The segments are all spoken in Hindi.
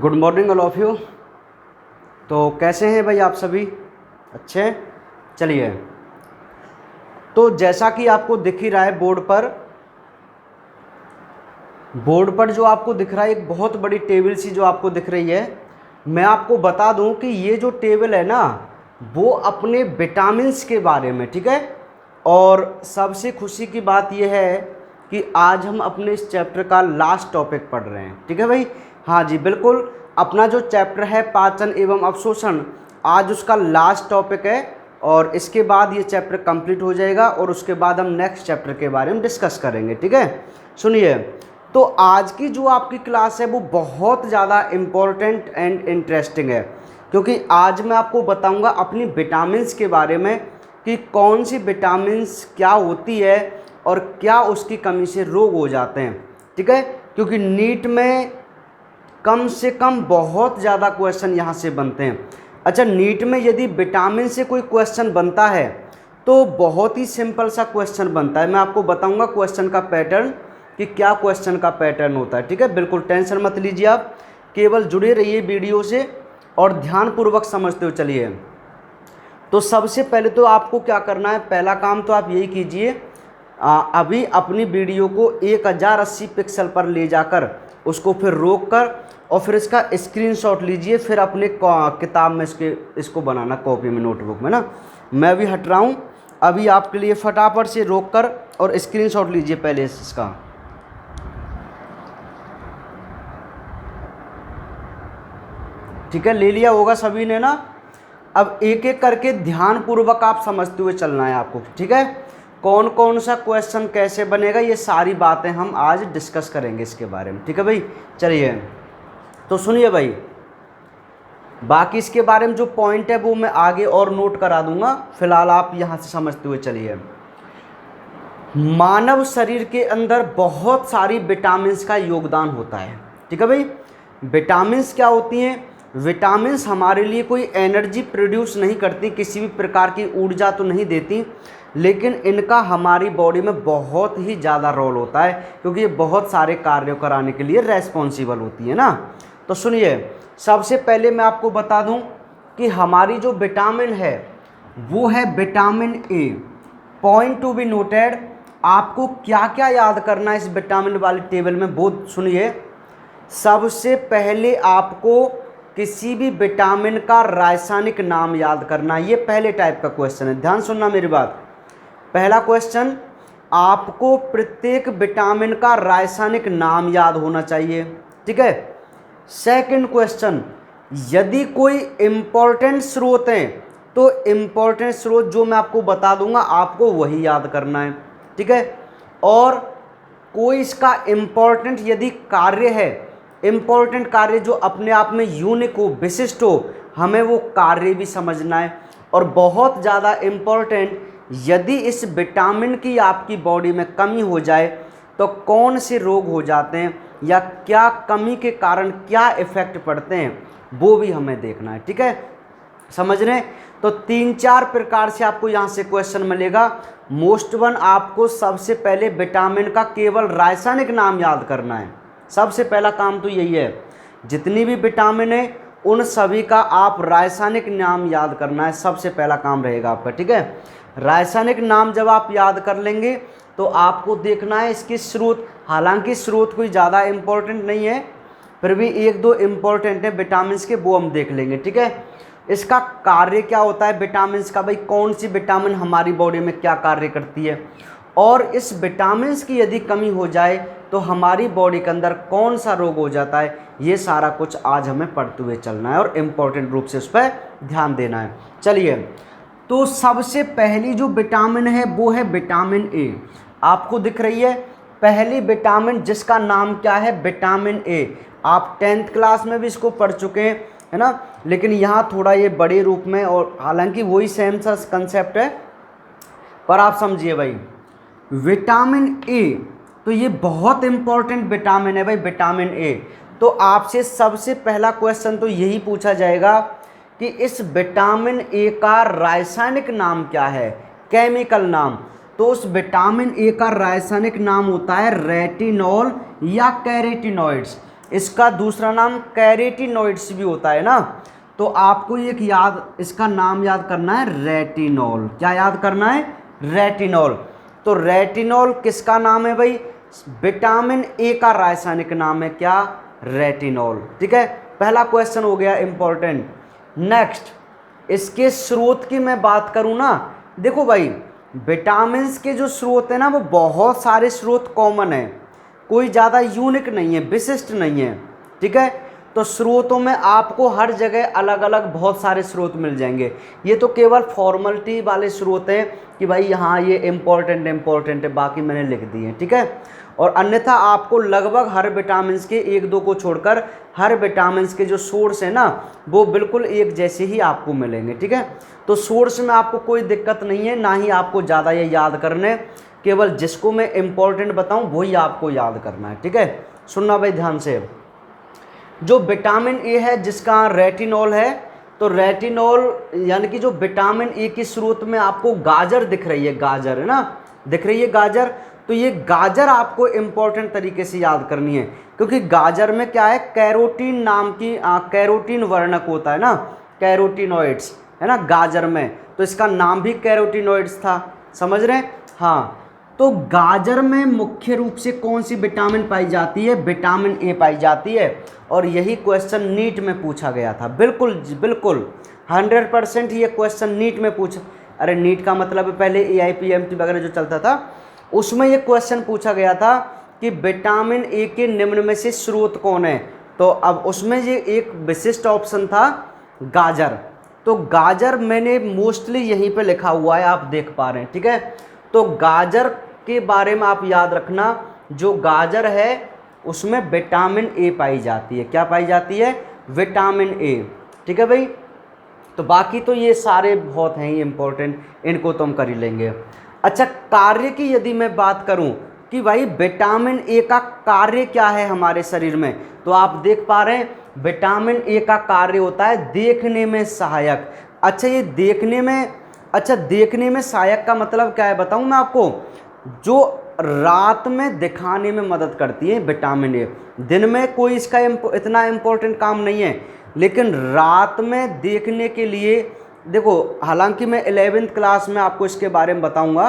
Good morning all of you. तो कैसे हैं भाई आप सभी? अच्छे हैं। चलिए, तो जैसा कि आपको दिख ही रहा है बोर्ड पर जो आपको दिख रहा है एक बहुत बड़ी टेबल सी जो आपको दिख रही है। मैं आपको बता दूं कि ये जो टेबल है ना, वो अपने विटामिन्स के बारे में, ठीक है। और सबसे खुशी की बात यह है कि आज हम अपने इस चैप्टर का लास्ट टॉपिक पढ़ रहे हैं, ठीक है भाई। हाँ जी बिल्कुल, अपना जो चैप्टर है पाचन एवं अवशोषण, आज उसका लास्ट टॉपिक है और इसके बाद ये चैप्टर कंप्लीट हो जाएगा और उसके बाद हम नेक्स्ट चैप्टर के बारे में डिस्कस करेंगे, ठीक है। सुनिए, तो आज की जो आपकी क्लास है वो बहुत ज़्यादा इम्पोर्टेंट एंड इंटरेस्टिंग है, क्योंकि आज मैं आपको बताऊंगा अपनी विटामिन्स के बारे में कि कौन सी विटामिन्स क्या होती है और क्या उसकी कमी से रोग हो जाते हैं, ठीक है। क्योंकि नीट में कम से कम बहुत ज़्यादा क्वेश्चन यहाँ से बनते हैं। अच्छा, नीट में यदि विटामिन से कोई क्वेश्चन बनता है तो बहुत ही सिंपल सा क्वेश्चन बनता है। मैं आपको बताऊंगा क्वेश्चन का पैटर्न कि क्या क्वेश्चन का पैटर्न होता है, ठीक है। बिल्कुल टेंशन मत लीजिए, आप केवल जुड़े रहिए वीडियो से और ध्यानपूर्वक समझते हुए चलिए। तो सबसे पहले तो आपको क्या करना है, पहला काम तो आप यही कीजिए, अभी अपनी वीडियो को 1080 पिक्सल पर ले जाकर उसको फिर रोक कर और फिर इसका स्क्रीनशॉट लीजिए, फिर अपने किताब में इसको बनाना, कॉपी में, नोटबुक में ना। मैं भी हट रहा हूँ अभी आपके लिए, फटाफट से रोक कर और स्क्रीनशॉट लीजिए पहले इसका। ठीक है, ले लिया होगा सभी ने ना। अब एक एक करके ध्यानपूर्वक आप समझते हुए चलना है आपको, ठीक है। कौन कौन सा क्वेश्चन कैसे बनेगा ये सारी बातें हम आज डिस्कस करेंगे इसके बारे में, ठीक है भाई। चलिए, तो सुनिए भाई, बाकी इसके बारे में जो पॉइंट है वो मैं आगे और नोट करा दूंगा, फिलहाल आप यहाँ से समझते हुए चलिए। मानव शरीर के अंदर बहुत सारी विटामिन्स का योगदान होता है, ठीक है भाई। विटामिन्स क्या होती हैं? विटामिन्स हमारे लिए कोई एनर्जी प्रोड्यूस नहीं करती, किसी भी प्रकार की ऊर्जा तो नहीं देती, लेकिन इनका हमारी बॉडी में बहुत ही ज़्यादा रोल होता है, क्योंकि ये बहुत सारे कार्यों कराने के लिए रेस्पॉन्सिबल होती है ना। तो सुनिए, सबसे पहले मैं आपको बता दूं कि हमारी जो विटामिन है वो है vitamin A. Point to be noted, आपको क्या क्या याद करना है इस विटामिन वाली टेबल में वो सुनिए। सबसे पहले आपको किसी भी विटामिन का रासायनिक नाम याद करना है, ये पहले टाइप का क्वेश्चन है, ध्यान सुनना मेरी बात। पहला क्वेश्चन, आपको प्रत्येक विटामिन का रासायनिक नाम याद होना चाहिए, ठीक है। सेकंड क्वेश्चन, यदि कोई इंपॉर्टेंट स्रोत हैं तो इंपॉर्टेंट स्रोत जो मैं आपको बता दूंगा आपको वही याद करना है, ठीक है। और कोई इसका इंपॉर्टेंट यदि कार्य है, इंपॉर्टेंट कार्य जो अपने आप में यूनिक हो, विशिष्ट हो, हमें वो कार्य भी समझना है। और बहुत ज़्यादा इम्पॉर्टेंट, यदि इस विटामिन की आपकी बॉडी में कमी हो जाए तो कौन से रोग हो जाते हैं या क्या कमी के कारण क्या इफेक्ट पड़ते हैं वो भी हमें देखना है, ठीक है। समझ रहे हैं? तो 3-4 प्रकार से आपको यहाँ से क्वेश्चन मिलेगा। मोस्ट वन, आपको सबसे पहले विटामिन का केवल रासायनिक नाम याद करना है, सबसे पहला काम तो यही है। जितनी भी विटामिन है उन सभी का आप रासायनिक नाम याद करना है, सबसे पहला काम रहेगा आपका, ठीक है। रासायनिक नाम जब आप याद कर लेंगे तो आपको देखना है इसके स्रोत, हालांकि स्रोत कोई ज़्यादा इम्पोर्टेंट नहीं है, फिर भी 1-2 इम्पोर्टेंट है विटामिन के, वो हम देख लेंगे, ठीक है। इसका कार्य क्या होता है विटामिन का, भाई कौन सी विटामिन हमारी बॉडी में क्या कार्य करती है, और इस विटामिन की यदि कमी हो जाए तो हमारी बॉडी के अंदर कौन सा रोग हो जाता है, ये सारा कुछ आज हमें पढ़ते हुए चलना है और इम्पोर्टेंट रूप से उस पर ध्यान देना है। चलिए, तो सबसे पहली जो विटामिन है वो है विटामिन ए। आपको दिख रही है पहली विटामिन जिसका नाम क्या है, विटामिन ए। आप 10th क्लास में भी इसको पढ़ चुके हैं, है ना, लेकिन यहाँ थोड़ा ये बड़े रूप में, और हालांकि वही सेम सा कंसेप्ट है, पर आप समझिए भाई, विटामिन ए तो ये बहुत इंपॉर्टेंट विटामिन है भाई, विटामिन ए। तो आपसे सबसे पहला क्वेश्चन तो यही पूछा जाएगा कि इस विटामिन ए का रासायनिक नाम क्या है, केमिकल नाम। तो उस विटामिन ए का रासायनिक नाम होता है रेटिनॉल या कैरोटीनॉइड्स। इसका दूसरा नाम कैरोटीनॉइड्स भी होता है ना। तो आपको एक इसका नाम याद करना है रेटिनॉल। क्या याद करना है? रेटिनॉल। तो रेटिनॉल किसका नाम है भाई? विटामिन ए का रासायनिक नाम है क्या? रेटिनॉल। ठीक है, पहला क्वेश्चन हो गया इंपॉर्टेंट। नेक्स्ट, इसके स्रोत की मैं बात करूं ना, देखो भाई विटामिन के जो स्रोत है ना वो बहुत सारे स्रोत कॉमन है, कोई ज़्यादा यूनिक नहीं है, विशिष्ट नहीं है। ठीक है, तो स्रोतों में आपको हर जगह अलग अलग बहुत सारे स्रोत मिल जाएंगे। ये तो केवल फॉर्मेलिटी वाले स्रोत हैं कि भाई हाँ ये इम्पोर्टेंट है, बाकी मैंने लिख दिए। ठीक है, और अन्यथा आपको लगभग हर विटामिन के एक दो को छोड़कर हर विटामिन के जो सोर्स है ना वो बिल्कुल एक जैसे ही आपको मिलेंगे। ठीक है, तो सोर्स में आपको कोई दिक्कत नहीं है, ना ही आपको ज़्यादा ये याद करने, केवल जिसको मैं इम्पोर्टेंट बताऊं वही आपको याद करना है। ठीक है, सुनना भाई ध्यान से। जो विटामिन ए है जिसका रेटिनॉल है, तो रेटिनॉल यानी कि जो विटामिन ए के स्रोत में आपको गाजर दिख रही है, गाजर है ना, दिख रही है गाजर, तो ये गाजर आपको इम्पोर्टेंट तरीके से याद करनी है, क्योंकि गाजर में क्या है, कैरोटीन नाम की कैरोटीन वर्णक होता है ना, कैरोटीनॉइड्स है ना गाजर में, तो इसका नाम भी कैरोटीनॉइड्स था। समझ रहे हैं? हाँ, तो गाजर में मुख्य रूप से कौन सी विटामिन पाई जाती है? विटामिन ए पाई जाती है, और यही क्वेश्चन नीट में पूछा गया था। बिल्कुल बिल्कुल 100% ये क्वेश्चन नीट में पूछा। अरे नीट का मतलब है पहले AIPMT वगैरह जो चलता था उसमें ये क्वेश्चन पूछा गया था कि विटामिन ए के निम्न में से स्रोत कौन है, तो अब उसमें ये एक विशिष्ट ऑप्शन था गाजर। तो गाजर मैंने मोस्टली यहीं पे लिखा हुआ है, आप देख पा रहे हैं। ठीक है, तो गाजर के बारे में आप याद रखना, जो गाजर है उसमें विटामिन ए पाई जाती है। क्या पाई जाती है? Vitamin A. ठीक है भाई, तो बाकी तो ये सारे बहुत हैं ही इम्पोर्टेंट, इनको तो हम कर ही लेंगे। अच्छा, कार्य की यदि मैं बात करूं कि भाई विटामिन ए का कार्य क्या है हमारे शरीर में, तो आप देख पा रहे हैं विटामिन ए का कार्य होता है देखने में सहायक। अच्छा, ये देखने में सहायक का मतलब क्या है बताऊं मैं आपको? जो रात में दिखाने में मदद करती है विटामिन ए। दिन में कोई इसका इतना इम्पोर्टेंट काम नहीं है, लेकिन रात में देखने के लिए देखो, हालांकि मैं 11th क्लास में आपको इसके बारे में बताऊंगा,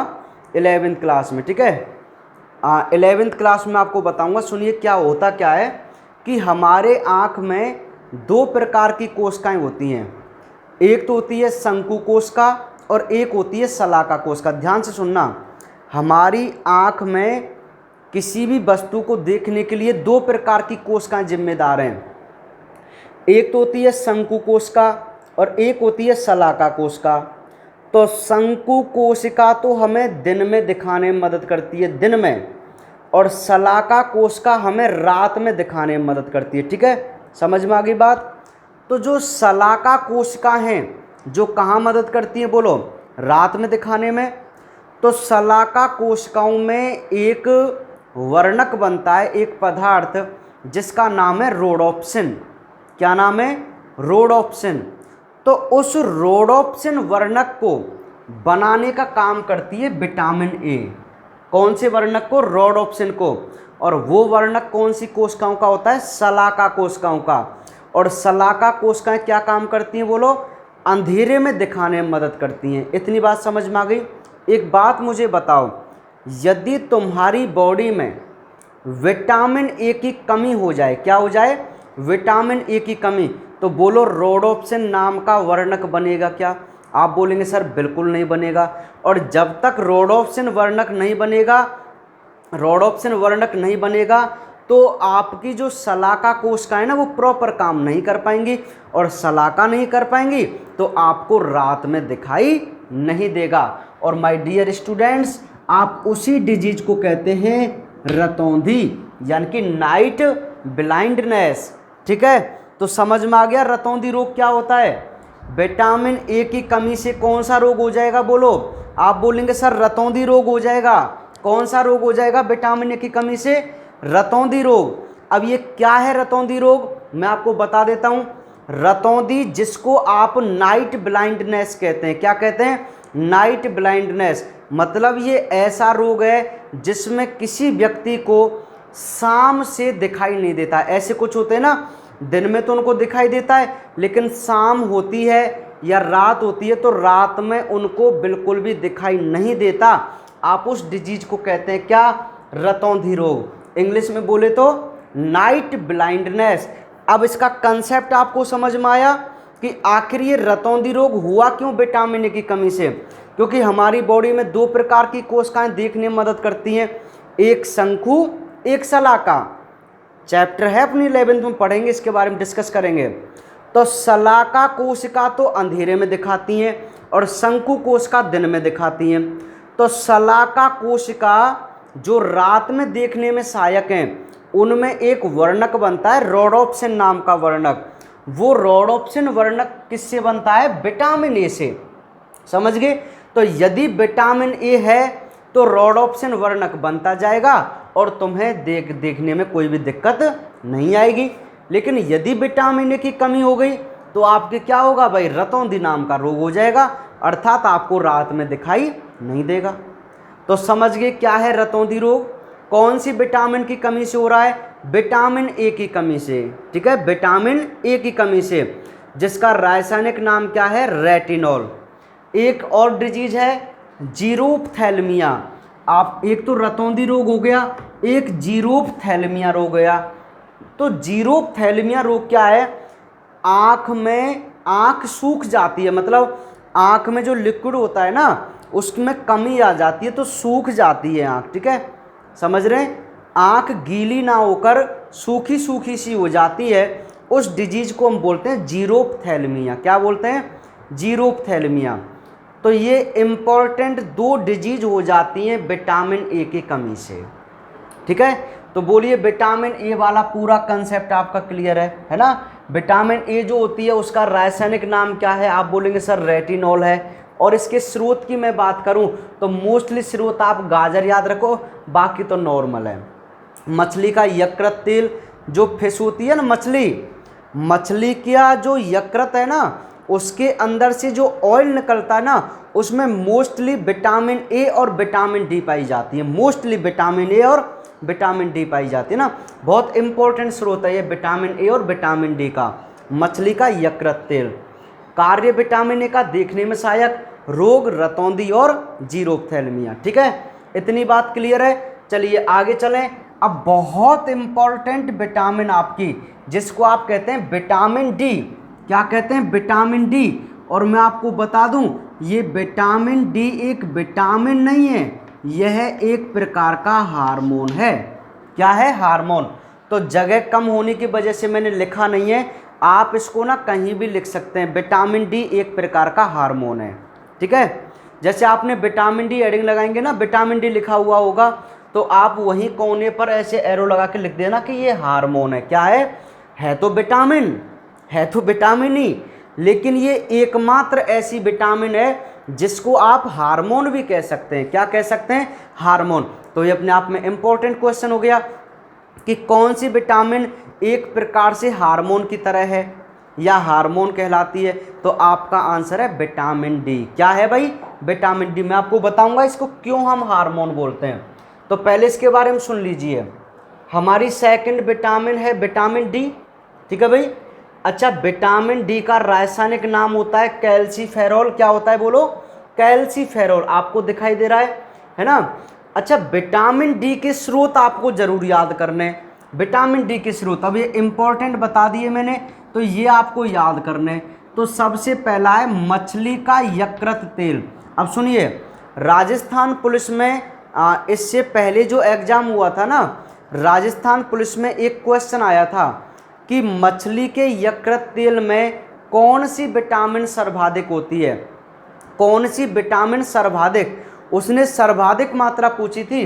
11th क्लास में। ठीक है, 11th क्लास में आपको बताऊंगा। सुनिए क्या होता क्या है कि हमारे आँख में दो प्रकार की कोशिकाएं होती हैं, एक तो होती है शंकु कोशिका और एक होती है शलाका कोशिका। ध्यान से सुनना, हमारी आँख में किसी भी वस्तु को देखने के लिए दो प्रकार की कोशिकाएं जिम्मेदार हैं, एक तो होती है शंकु कोशिका और एक होती है शलाका कोशिका। तो शंकु कोशिका तो हमें दिन में दिखाने में मदद करती है, दिन में, और शलाका कोशिका हमें रात में दिखाने में मदद करती है। ठीक है, समझ में आ गई बात? तो जो शलाका कोशिका हैं जो कहाँ मदद करती हैं बोलो? रात में दिखाने में। तो शलाका कोशिकाओं में एक वर्णक बनता है, एक पदार्थ जिसका नाम है रोडोप्सिन। क्या नाम है? रोडोप्सिन। तो उस रोडोप्सिन वर्णक को बनाने का काम करती है विटामिन ए। कौन से वर्णक को? रोडोप्सिन को। और वो वर्णक कौन सी कोशिकाओं का होता है? शलाका कोशिकाओं का। और शलाका कोशिकाएं क्या काम करती हैं बोलो? अंधेरे में दिखाने में मदद करती हैं। इतनी बात समझ में आ गई? एक बात मुझे बताओ, यदि तुम्हारी बॉडी में विटामिन ए की कमी हो जाए, क्या हो जाए? विटामिन ए की कमी, तो बोलो रोडोप्सिन नाम का वर्णक बनेगा क्या? आप बोलेंगे सर बिल्कुल नहीं बनेगा। और जब तक रोडोप्सिन वर्णक नहीं बनेगा तो आपकी जो शलाका कोशिकाएं ना वो प्रॉपर काम नहीं कर पाएंगी, और शलाका नहीं कर पाएंगी तो आपको रात में दिखाई नहीं देगा। और माय डियर स्टूडेंट्स, आप उसी डिजीज को कहते हैं रतौंधी, यानी कि नाइट ब्लाइंडनेस। ठीक है, तो समझ में आ गया रतौंधी रोग क्या होता है? विटामिन ए की कमी से कौन सा रोग हो जाएगा बोलो? आप बोलेंगे सर रतौंधी रोग हो जाएगा। कौन सा रोग हो जाएगा विटामिन ए की कमी से? रतौंधी रोग। अब ये क्या है रतौंधी रोग? मैं आपको बता देता हूँ। रतौंधी, जिसको आप नाइट ब्लाइंडनेस कहते हैं, क्या कहते हैं? Night blindness. मतलब ये ऐसा रोग है जिसमें किसी व्यक्ति को शाम से दिखाई नहीं देता। ऐसे कुछ होते हैं ना, दिन में तो उनको दिखाई देता है, लेकिन शाम होती है या रात होती है तो रात में उनको बिल्कुल भी दिखाई नहीं देता। आप उस डिजीज को कहते हैं क्या? रतौंधी रोग। इंग्लिश में बोले तो नाइट ब्लाइंडनेस। अब इसका कंसेप्ट आपको समझ में आया कि आखिर ये रतौंधी रोग हुआ क्यों? विटामिन ए की कमी से। क्योंकि हमारी बॉडी में दो प्रकार की कोशिकाएं देखने में मदद करती हैं, एक शंकु, एक शलाका। चैप्टर है अपनी 11th में पढ़ेंगे, इसके बारे में डिस्कस करेंगे। तो शलाका कोशिका तो अंधेरे में दिखाती हैं और शंकु कोशिका दिन में दिखाती हैं। तो शलाका कोशिका जो रात में देखने में सहायक हैं, उनमें एक वर्णक बनता है रोडोप्सिन नाम का वर्णक। वो रोडोप्सिन वर्णक किससे बनता है? विटामिन ए से। समझ गए? तो यदि विटामिन ए है तो रोडोप्सिन वर्णक बनता जाएगा और तुम्हें देखने में कोई भी दिक्कत नहीं आएगी। लेकिन यदि विटामिन ए की कमी हो गई तो आपके क्या होगा भाई? रतौंधी नाम का रोग हो जाएगा, अर्थात आपको रात में दिखाई नहीं देगा। तो समझ गए क्या है रतौंधी रोग? कौन सी विटामिन की कमी से हो रहा है? विटामिन ए की कमी से। ठीक है, विटामिन ए की कमी से, जिसका रासायनिक नाम क्या है? रेटिनॉल। एक और डिजीज है जीरोप्थैल्मिया। आप एक तो रतौंधी रोग हो गया, एक जीरोप्थैल्मिया रोग हो गया। तो जीरोप्थैल्मिया रोग क्या है? आँख सूख जाती है, मतलब आँख में जो लिक्विड होता है ना उसमें कमी आ जाती है तो सूख जाती है आँख। ठीक है, समझ रहे हैं? आँख गीली ना होकर सूखी सूखी सी हो जाती है, उस डिजीज को हम बोलते हैं जीरोप्थैल्मिया। क्या बोलते हैं? जीरोप्थैल्मिया। तो ये इम्पॉर्टेंट दो डिजीज हो जाती हैं विटामिन ए की कमी से। ठीक है, तो बोलिए विटामिन ए वाला पूरा कंसेप्ट आपका क्लियर है ना? विटामिन ए जो होती है उसका रासायनिक नाम क्या है? आप बोलेंगे सर रेटिनॉल है। और इसके स्रोत की मैं बात करूं तो मोस्टली स्रोत आप गाजर याद रखो, बाकी तो नॉर्मल है। मछली का यकृत तेल, जो फिश होती है ना मछली का जो यकृत है ना उसके अंदर से जो ऑयल निकलता है ना उसमें मोस्टली विटामिन ए और विटामिन डी पाई जाती है। मोस्टली विटामिन ए और विटामिन डी पाई जाती है ना। बहुत इंपॉर्टेंट स्रोत है ये विटामिन ए और विटामिन डी का, मछली का यकृत तेल। कार्य विटामिन ए का देखने में सहायक, रोग रतौंधी और जीरोप्थैल्मिया। ठीक है, इतनी बात क्लियर है। चलिए आगे चलें। अब बहुत इंपॉर्टेंट विटामिन आपकी, जिसको आप कहते हैं विटामिन डी। क्या कहते हैं? Vitamin D. और मैं आपको बता दूं ये विटामिन डी एक विटामिन नहीं है, यह एक प्रकार का हार्मोन है। क्या है? हार्मोन। तो जगह कम होने की वजह से मैंने लिखा नहीं है, आप इसको ना कहीं भी लिख सकते हैं। विटामिन डी एक प्रकार का हार्मोन है। ठीक है, जैसे आपने विटामिन डी हेडिंग लगाएंगे ना, विटामिन डी लिखा हुआ होगा तो आप वहीं कोने पर ऐसे एरो लगा के लिख देना कि ये हार्मोन है। क्या है तो विटामिन, है तो विटामिन ही, लेकिन ये एकमात्र ऐसी विटामिन है जिसको आप हार्मोन भी कह सकते हैं। क्या कह सकते हैं? हार्मोन। तो ये अपने आप में इंपॉर्टेंट क्वेश्चन हो गया कि कौन सी विटामिन एक प्रकार से हार्मोन की तरह है या हार्मोन कहलाती है। तो आपका आंसर है विटामिन डी। क्या है भाई? Vitamin D. मैं आपको बताऊंगा इसको क्यों हम हार्मोन बोलते हैं। तो पहले इसके बारे में सुन लीजिए। हमारी सेकंड विटामिन है विटामिन डी। ठीक है भाई। अच्छा, विटामिन डी का रासायनिक नाम होता है कैल्सीफेरॉल। क्या होता है बोलो? कैल्सीफेरॉल। आपको दिखाई दे रहा है ना? अच्छा, विटामिन डी के स्रोत आपको जरूर याद करने। विटामिन डी के स्रोत अब ये इंपॉर्टेंट बता दिए मैंने, तो ये आपको याद करने। तो सबसे पहला है मछली का यकृत तेल। अब सुनिए, राजस्थान पुलिस में इससे पहले जो एग्जाम हुआ था ना, राजस्थान पुलिस में एक क्वेश्चन आया था कि मछली के यकृत तेल में कौन सी विटामिन सर्वाधिक होती है। कौन सी विटामिन सर्वाधिक, उसने सर्वाधिक मात्रा पूछी थी।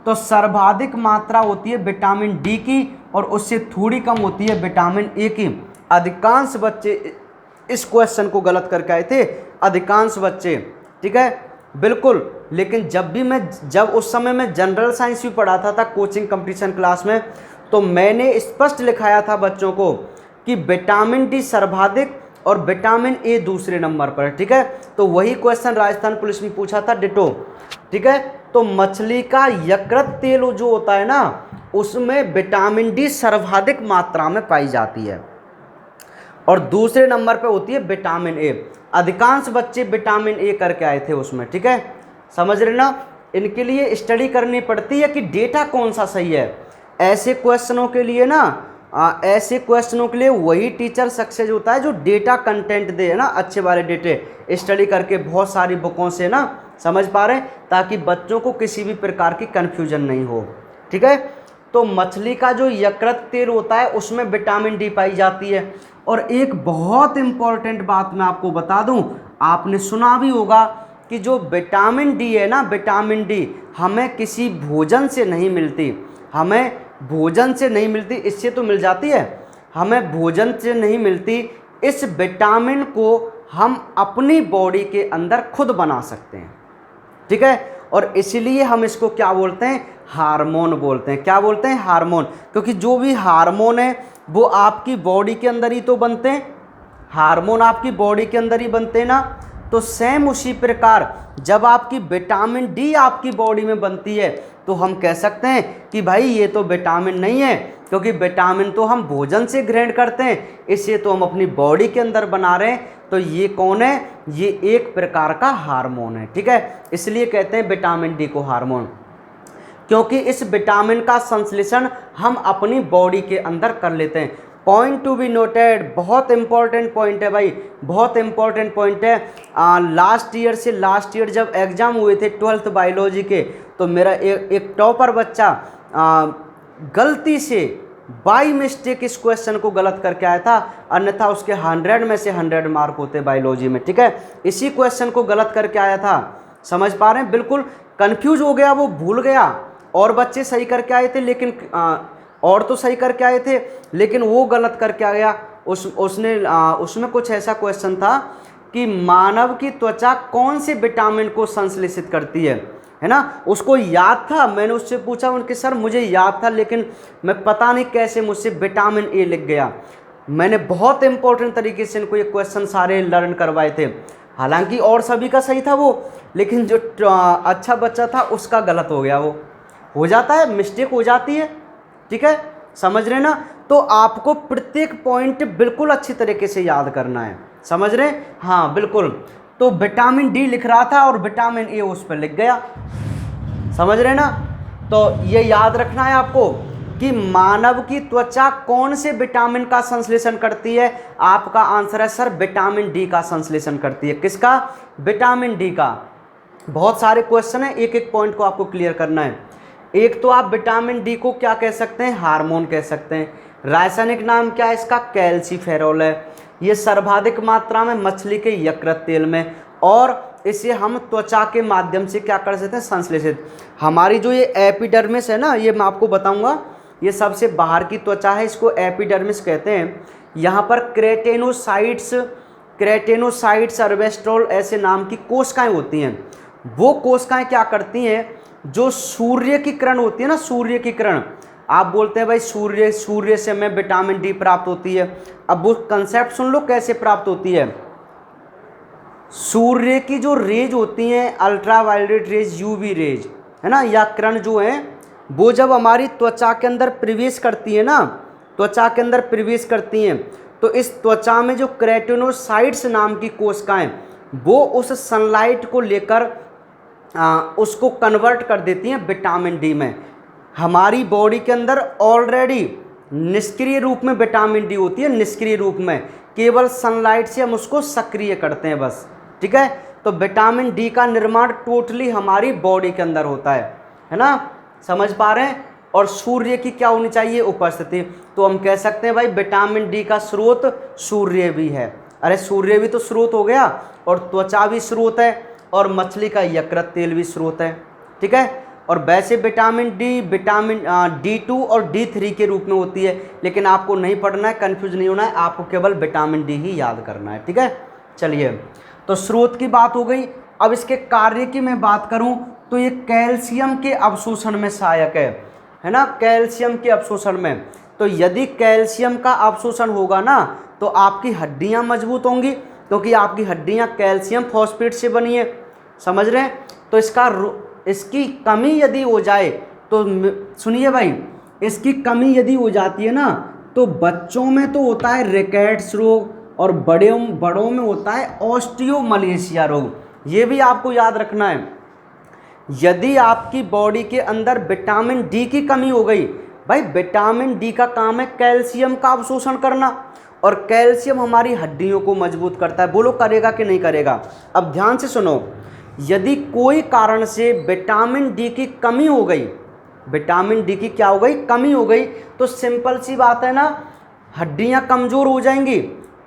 तो सर्वाधिक मात्रा होती है विटामिन डी की और उससे थोड़ी कम होती है विटामिन ए की। अधिकांश बच्चे इस क्वेश्चन को गलत करके आए थे, अधिकांश बच्चे। ठीक है, बिल्कुल। लेकिन जब उस समय मैं जनरल साइंस भी पढ़ाता था कोचिंग कंपटीशन क्लास में, तो मैंने स्पष्ट लिखाया था बच्चों को कि विटामिन डी सर्वाधिक और विटामिन ए दूसरे नंबर पर है। ठीक है, तो वही क्वेश्चन राजस्थान पुलिस में पूछा था, डिटो। ठीक है, तो मछली का यकृत तेल जो होता है ना, उसमें विटामिन डी सर्वाधिक मात्रा में पाई जाती है और दूसरे नंबर पे होती है विटामिन ए। अधिकांश बच्चे विटामिन ए करके आए थे उसमें। ठीक है, समझ रहे ना। इनके लिए स्टडी करनी पड़ती है कि डेटा कौन सा सही है। ऐसे क्वेश्चनों के लिए ना ऐसे क्वेश्चनों के लिए वही टीचर सक्सेस होता है जो डेटा कंटेंट दे, है ना, अच्छे वाले डेटे स्टडी करके बहुत सारी बुकों से ना, समझ पा रहे हैं, ताकि बच्चों को किसी भी प्रकार की कन्फ्यूजन नहीं हो। ठीक है, तो मछली का जो यकृत तेल होता है उसमें विटामिन डी पाई जाती है। और एक बहुत इंपॉर्टेंट बात मैं आपको बता दूं, आपने सुना भी होगा कि जो विटामिन डी है ना, विटामिन डी हमें किसी भोजन से नहीं मिलती, हमें भोजन से नहीं मिलती, इससे तो मिल जाती है, हमें भोजन से नहीं मिलती। इस विटामिन को हम अपनी बॉडी के अंदर खुद बना सकते हैं। ठीक है, और इसलिए हम इसको क्या बोलते हैं, हार्मोन बोलते हैं। क्या बोलते हैं, हार्मोन, क्योंकि जो भी हार्मोन है वो आपकी बॉडी के अंदर ही तो बनते हैं, हार्मोन आपकी बॉडी के अंदर ही बनते हैं ना। तो सेम उसी प्रकार जब आपकी विटामिन डी आपकी बॉडी में बनती है तो हम कह सकते हैं कि भाई ये तो विटामिन नहीं है, क्योंकि विटामिन तो हम भोजन से ग्रहण करते हैं, इसे तो हम अपनी बॉडी के अंदर बना रहे हैं। तो ये कौन है, ये एक प्रकार का हार्मोन है। ठीक है, इसलिए कहते हैं विटामिन डी को हार्मोन, क्योंकि इस विटामिन का संश्लेषण हम अपनी बॉडी के अंदर कर लेते हैं। पॉइंट टू बी नोटेड, बहुत इंपॉर्टेंट पॉइंट है भाई, बहुत इंपॉर्टेंट पॉइंट है। लास्ट ईयर जब एग्जाम हुए थे 12th बायोलॉजी के, तो मेरा एक टॉपर बच्चा गलती से बाई मिस्टेक इस क्वेश्चन को गलत करके आया था, अन्यथा उसके 100 में से 100 मार्क होते बायोलॉजी में। ठीक है, इसी क्वेश्चन को गलत करके आया था, समझ पा रहे हैं, बिल्कुल कंफ्यूज हो गया, वो भूल गया। और बच्चे सही करके आए थे, लेकिन और तो सही करके आए थे, लेकिन वो गलत करके आ गया। उसमें कुछ ऐसा क्वेश्चन था कि मानव की त्वचा कौन से विटामिन को संश्लेषित करती है ना, उसको याद था। मैंने उससे पूछा, उनके सर मुझे याद था, लेकिन मैं पता नहीं कैसे मुझसे विटामिन ए लिख गया। मैंने बहुत इंपॉर्टेंट तरीके से इनको ये क्वेश्चन सारे लर्न करवाए थे, हालांकि और सभी का सही था वो, लेकिन जो अच्छा बच्चा था उसका गलत हो गया। वो हो जाता है, मिस्टेक हो जाती है। ठीक है, समझ रहे ना। तो आपको प्रत्येक पॉइंट बिल्कुल अच्छी तरीके से याद करना है, समझ रहे, हाँ बिल्कुल। तो विटामिन डी लिख रहा था और विटामिन ए उस पर लिख गया, समझ रहे ना। तो ये याद रखना है आपको कि मानव की त्वचा कौन से विटामिन का संश्लेषण करती है। आपका आंसर है सर विटामिन डी का संश्लेषण करती है। किसका, विटामिन डी का। बहुत सारे क्वेश्चन है, एक एक पॉइंट को आपको क्लियर करना है। एक तो आप विटामिन डी को क्या कह सकते हैं, हार्मोन कह सकते हैं। रासायनिक नाम क्या है इसका, कैल्सीफेरॉल है। ये सर्वाधिक मात्रा में मछली के यकृत तेल में, और इसे हम त्वचा के माध्यम से क्या कर सकते हैं, संश्लेषित। हमारी जो ये एपिडर्मिस है ना, ये मैं आपको बताऊंगा, ये सबसे बाहर की त्वचा है, इसको एपिडर्मिस कहते हैं। यहाँ पर क्रेटेनोसाइट्स अर्बेस्ट्रोल ऐसे नाम की कोशिकाएं होती हैं। वो कोशिकाएं क्या करती हैं, जो सूर्य की किरण होती है ना, सूर्य की किरण, आप बोलते हैं भाई सूर्य से हमें विटामिन डी प्राप्त होती है। अब वो कंसेप्ट सुन लो कैसे प्राप्त होती है। सूर्य की जो रेज होती हैं, अल्ट्रावायलेट रेज, यूवी रेज, है ना, या किरण जो है, वो जब हमारी त्वचा के अंदर प्रवेश करती है ना, त्वचा के अंदर प्रवेश करती हैं, तो इस त्वचा में जो क्रेटिनोसाइट्स नाम की कोशिकाएं, वो उस सनलाइट को लेकर उसको कन्वर्ट कर देती हैं विटामिन डी में। हमारी बॉडी के अंदर ऑलरेडी निष्क्रिय रूप में विटामिन डी होती है, निष्क्रिय रूप में, केवल सनलाइट से हम उसको सक्रिय करते हैं बस। ठीक है, तो विटामिन डी का निर्माण टोटली हमारी बॉडी के अंदर होता है ना, समझ पा रहे हैं। और सूर्य की क्या होनी चाहिए, उपस्थिति। तो हम कह सकते हैं भाई विटामिन डी का स्रोत सूर्य भी है। अरे सूर्य भी तो स्रोत हो गया, और त्वचा भी स्रोत है, और मछली का यकृत तेल भी स्रोत है। ठीक है, और वैसे विटामिन D2 और D3 के रूप में होती है, लेकिन आपको नहीं पढ़ना है, कंफ्यूज नहीं होना है, आपको केवल विटामिन डी ही याद करना है। ठीक है, चलिए, तो स्रोत की बात हो गई। अब इसके कार्य की मैं बात करूं तो ये कैल्शियम के अवशोषण में सहायक है ना, कैल्शियम के अवशोषण में। तो यदि कैल्शियम का अवशोषण होगा ना, तो आपकी हड्डियां मजबूत होंगी, क्योंकि आपकी हड्डियां कैल्शियम फॉस्फेट से बनी है। समझ रहे हैं? तो इसकी कमी यदि हो जाए तो सुनिए भाई, इसकी कमी यदि हो जाती है ना, तो बच्चों में तो होता है रिकेट्स रोग और बड़ों में होता है ऑस्टियोमलेशिया रोग। ये भी आपको याद रखना है। यदि आपकी बॉडी के अंदर विटामिन डी की कमी हो गई, भाई विटामिन डी का काम है कैल्शियम का अवशोषण करना, और कैल्शियम हमारी हड्डियों को मजबूत करता है। बोलो करेगा कि नहीं करेगा? अब ध्यान से सुनो, यदि कोई कारण से विटामिन डी की कमी हो गई, विटामिन डी की क्या हो गई? कमी हो गई, तो सिंपल सी बात है ना, हड्डियां कमज़ोर हो जाएंगी।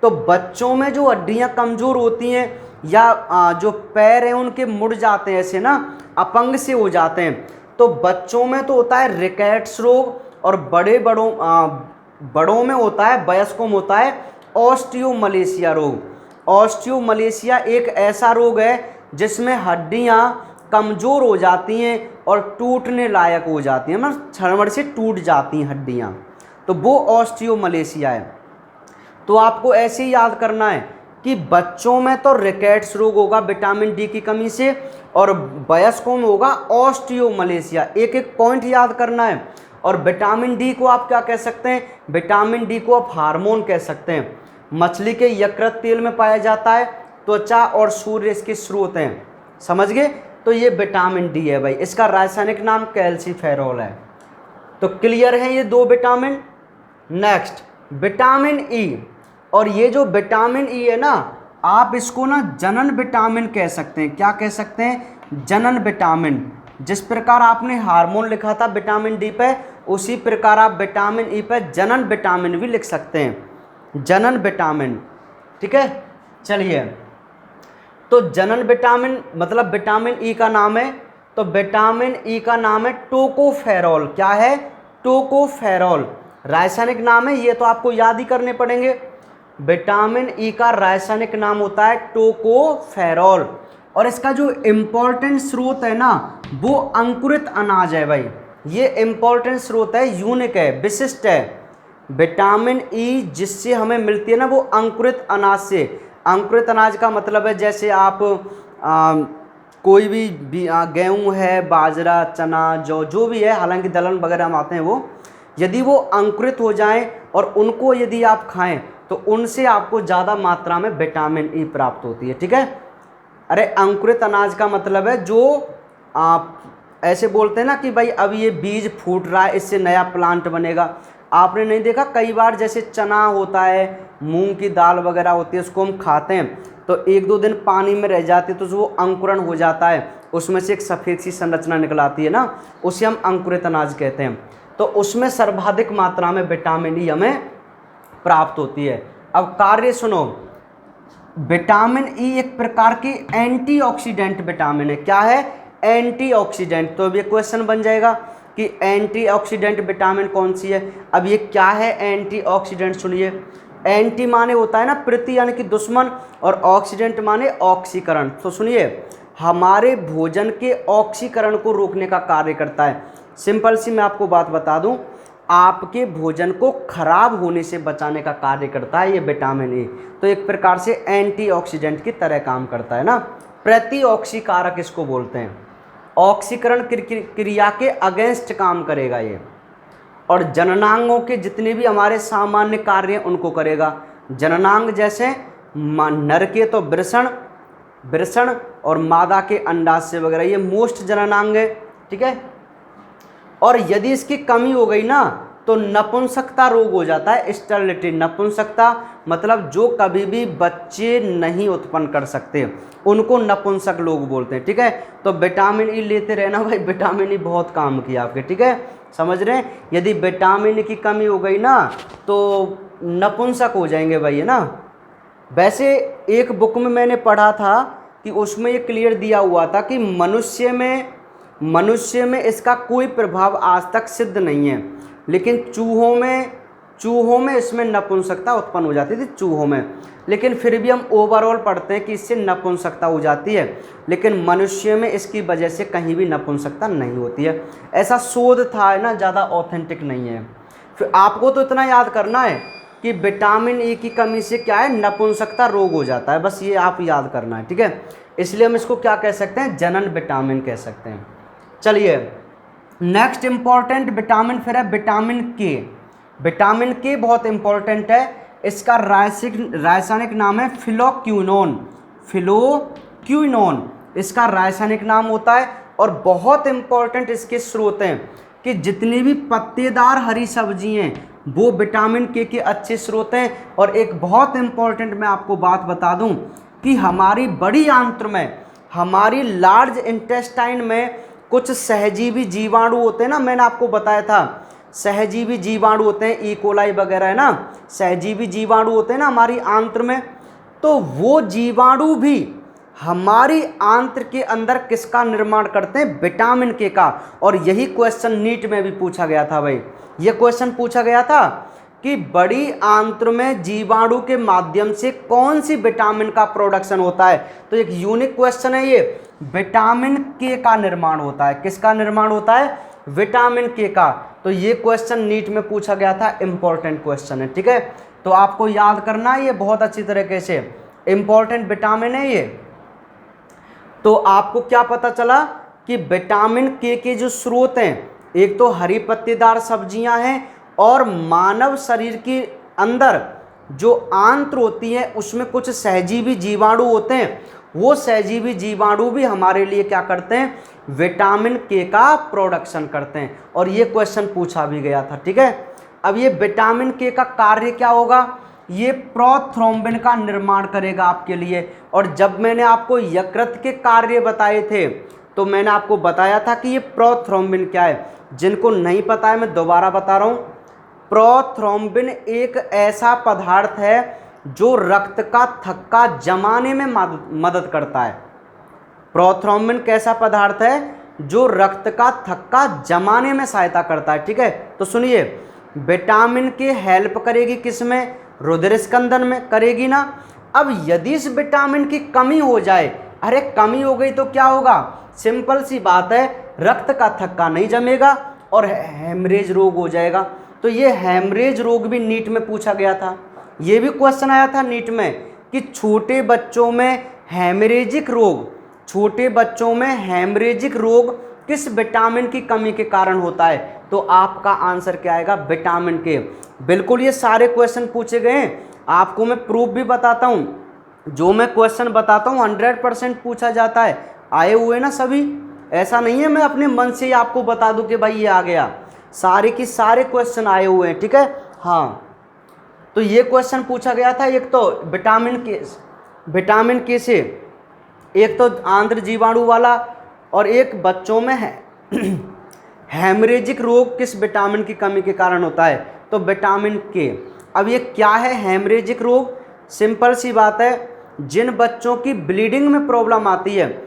तो बच्चों में जो हड्डियां कमज़ोर होती हैं या जो पैर हैं उनके मुड़ जाते हैं, ऐसे ना अपंग से हो जाते हैं, तो बच्चों में तो होता है रिकेट्स रोग, और बड़ों में होता है, वयस्कों में होता है ऑस्टियोमलेशिया रोग। ऑस्टियोमलेशिया एक ऐसा रोग है जिसमें हड्डियां कमज़ोर हो जाती हैं और टूटने लायक हो जाती हैं, मतलब क्षणभर से टूट जाती हैं हड्डियां, तो वो ऑस्टियोमलेशिया है। तो आपको ऐसे ही याद करना है कि बच्चों में तो रिकेट्स रोग होगा विटामिन डी की कमी से, और वयस्कों में होगा ऑस्टियोमलेशिया। एक एक पॉइंट याद करना है। और विटामिन डी को आप क्या कह सकते हैं? विटामिन डी को आप हार्मोन कह सकते हैं। मछली के यकृत तेल में पाया जाता है, त्वचा और सूर्य इसके स्रोत हैं। समझ गए? तो ये विटामिन डी है भाई, इसका रासायनिक नाम कैल्सीफेरॉल है। तो क्लियर है ये दो विटामिन। नेक्स्ट विटामिन ई, और ये जो विटामिन ई है ना, आप इसको ना जनन विटामिन कह सकते हैं। क्या कह सकते हैं? जनन विटामिन। जिस प्रकार आपने हार्मोन लिखा था विटामिन डी पे, उसी प्रकार आप विटामिन ई पे जनन विटामिन भी लिख सकते हैं, जनन विटामिन। ठीक है, चलिए, तो जनन विटामिन मतलब विटामिन ई का नाम है, तो विटामिन ई का नाम है टोकोफेरॉल। क्या है? टोकोफेरॉल रासायनिक नाम है, ये तो आपको याद ही करने पड़ेंगे। विटामिन ई का रासायनिक नाम होता है टोकोफेरॉल, और इसका जो इम्पोर्टेंट स्रोत है ना, वो अंकुरित अनाज है भाई। ये इम्पोर्टेंट स्रोत है, यूनिक है, विशिष्ट है। विटामिन ई जिससे हमें मिलती है ना, वो अंकुरित अनाज से। अंकुरित अनाज का मतलब है जैसे आप कोई भी गेहूँ है, बाजरा, चना, जौ, जो भी है, हालांकि दलहन वगैरह हम आते हैं, वो यदि वो अंकुरित हो जाएं और उनको यदि आप खाएं तो उनसे आपको ज़्यादा मात्रा में विटामिन ई प्राप्त होती है। ठीक है? अरे अंकुरित अनाज का मतलब है जो आप ऐसे बोलते हैं ना कि भाई अब ये बीज फूट रहा है, इससे नया प्लांट बनेगा। आपने नहीं देखा कई बार, जैसे चना होता है, मूंग की दाल वगैरह होती है, उसको हम खाते हैं तो एक दो दिन पानी में रह जाती है, तो जो वो अंकुरण हो जाता है, उसमें से एक सफ़ेद सी संरचना निकल आती है ना, उसे हम अंकुरित अनाज कहते हैं। तो उसमें सर्वाधिक मात्रा में विटामिन ई हमें प्राप्त होती है। अब कार्य सुनो, विटामिन ई एक प्रकार की एंटीऑक्सीडेंट विटामिन है। क्या है? एंटीऑक्सीडेंट। तो अब ये क्वेश्चन बन जाएगा कि एंटीऑक्सीडेंट विटामिन कौन सी है। अब ये क्या है एंटीऑक्सीडेंट? सुनिए, एंटी माने होता है ना प्रति, यानी कि दुश्मन, और ऑक्सीडेंट माने ऑक्सीकरण। तो सुनिए, हमारे भोजन के ऑक्सीकरण को रोकने का कार्य करता है। सिंपल सी मैं आपको बात बता दूं, आपके भोजन को खराब होने से बचाने का कार्य करता है ये विटामिन ए। तो एक प्रकार से एंटीऑक्सीडेंट की तरह काम करता है ना, प्रतिऑक्सीकारक इसको बोलते हैं। ऑक्सीकरण क्रिया के अगेंस्ट काम करेगा ये, और जननांगों के जितने भी हमारे सामान्य कार्य हैं उनको करेगा। जननांग जैसे नर के तो वृषण और मादा के अंडाशय वगैरह, ये मोस्ट जननांग है। ठीक है? और यदि इसकी कमी हो गई ना, तो नपुंसकता रोग हो जाता है, स्टेरिलिटी। नपुंसकता मतलब जो कभी भी बच्चे नहीं उत्पन्न कर सकते, उनको नपुंसक लोग बोलते हैं। ठीक है? तो विटामिन ई लेते रहना भाई, विटामिन ई बहुत काम किया आपके। ठीक है? समझ रहे हैं? यदि विटामिन की कमी हो गई ना, तो नपुंसक हो जाएंगे भाई, है ना। वैसे एक बुक में मैंने पढ़ा था कि उसमें ये क्लियर दिया हुआ था कि मनुष्य में इसका कोई प्रभाव आज तक सिद्ध नहीं है, लेकिन चूहों में इसमें नपुंसकता उत्पन्न हो जाती थी, चूहों में। लेकिन फिर भी हम ओवरऑल पढ़ते हैं कि इससे नपुंसकता हो जाती है, लेकिन मनुष्य में इसकी वजह से कहीं भी नपुंसकता नहीं होती है। ऐसा शोध था, है ना, ज़्यादा ऑथेंटिक नहीं है। फिर आपको तो इतना याद करना है कि विटामिन ए की कमी से क्या है, नपुंसकता रोग हो जाता है। बस ये आप याद करना है, ठीक है। इसलिए हम इसको क्या कह सकते हैं, जनन विटामिन कह सकते हैं। चलिए नेक्स्ट इंपॉर्टेंट विटामिन फिर है विटामिन के। विटामिन के बहुत इंपॉर्टेंट है। इसका रासायनिक नाम है फिलोक्विनोन। फिलोक्विनोन इसका रासायनिक नाम होता है। और बहुत इंपॉर्टेंट इसके स्रोत हैं कि जितनी भी पत्तेदार हरी सब्जी हैं वो विटामिन के अच्छे स्रोत हैं। और एक बहुत इंपॉर्टेंट मैं आपको बात बता दूं कि हमारी बड़ी आंत्र में, हमारी लार्ज इंटेस्टाइन में कुछ सहजीवी जीवाणु होते हैं ना, मैंने आपको बताया था सहजीवी जीवाणु होते हैं, ई कोलाई वगैरह है ना, सहजीवी जीवाणु होते हैं ना हमारी आंत्र में। तो वो जीवाणु भी हमारी आंत्र के अंदर किसका निर्माण करते हैं, विटामिन के का। और यही क्वेश्चन नीट में भी पूछा गया था भाई, ये क्वेश्चन पूछा गया था कि बड़ी आंत्र में जीवाणु के माध्यम से कौन सी विटामिन का प्रोडक्शन होता है। तो एक यूनिक क्वेश्चन है ये, विटामिन के का निर्माण होता है। किसका निर्माण होता है, विटामिन के का। तो ये क्वेश्चन नीट में पूछा गया था, इंपॉर्टेंट क्वेश्चन है, ठीक है। तो आपको याद करना है ये बहुत अच्छी तरीके से, इंपॉर्टेंट विटामिन है ये। तो आपको क्या पता चला कि विटामिन के जो स्रोत हैं, एक तो हरी पत्तेदार सब्जियां हैं और मानव शरीर के अंदर जो आंत्र होती है उसमें कुछ सहजीवी जीवाणु होते हैं। वो सहजीवी जीवाणु भी हमारे लिए क्या करते हैं, विटामिन के का प्रोडक्शन करते हैं। और ये क्वेश्चन पूछा भी गया था, ठीक है। अब ये विटामिन के का कार्य क्या होगा, ये प्रोथ्रोम्बिन का निर्माण करेगा आपके लिए। और जब मैंने आपको यकृत के कार्य बताए थे तो मैंने आपको बताया था कि ये प्रोथ्रोम्बिन क्या है। जिनको नहीं पता है मैं दोबारा बता रहा हूँ, प्रोथ्रोम्बिन एक ऐसा पदार्थ है जो रक्त का थक्का जमाने में मदद करता है। प्रोथ्रोम्बिन कैसा पदार्थ है जो रक्त का थक्का जमाने में सहायता करता है, ठीक है। तो सुनिए, विटामिन के हेल्प करेगी किसमें, रुधिर स्कंदन में करेगी ना। अब यदि इस विटामिन की कमी हो जाए, अरे कमी हो गई तो क्या होगा, सिंपल सी बात है, रक्त का थक्का नहीं जमेगा और हेमरेज रोग हो जाएगा। तो ये हेमरेज रोग भी नीट में पूछा गया था। ये भी क्वेश्चन आया था नीट में कि छोटे बच्चों में हेमरेजिक रोग, छोटे बच्चों में हेमरेजिक रोग किस विटामिन की कमी के कारण होता है। तो आपका आंसर क्या आएगा, विटामिन के। बिल्कुल ये सारे क्वेश्चन पूछे गए हैं, आपको मैं प्रूफ भी बताता हूँ। जो मैं क्वेश्चन बताता हूँ 100% पूछा जाता है, आए हुए ना सभी। ऐसा नहीं है मैं अपने मन से ही आपको बता दूं कि भाई ये आ गया, सारे की सारे क्वेश्चन आए हुए हैं, ठीक है। हाँ, तो ये क्वेश्चन पूछा गया था, एक तो विटामिन के से, एक तो आंत्र जीवाणु वाला, और एक बच्चों में है हेमरेजिक रोग किस विटामिन की कमी के कारण होता है, तो विटामिन के। अब ये क्या है हेमरेजिक रोग, सिंपल सी बात है, जिन बच्चों की ब्लीडिंग में प्रॉब्लम आती है,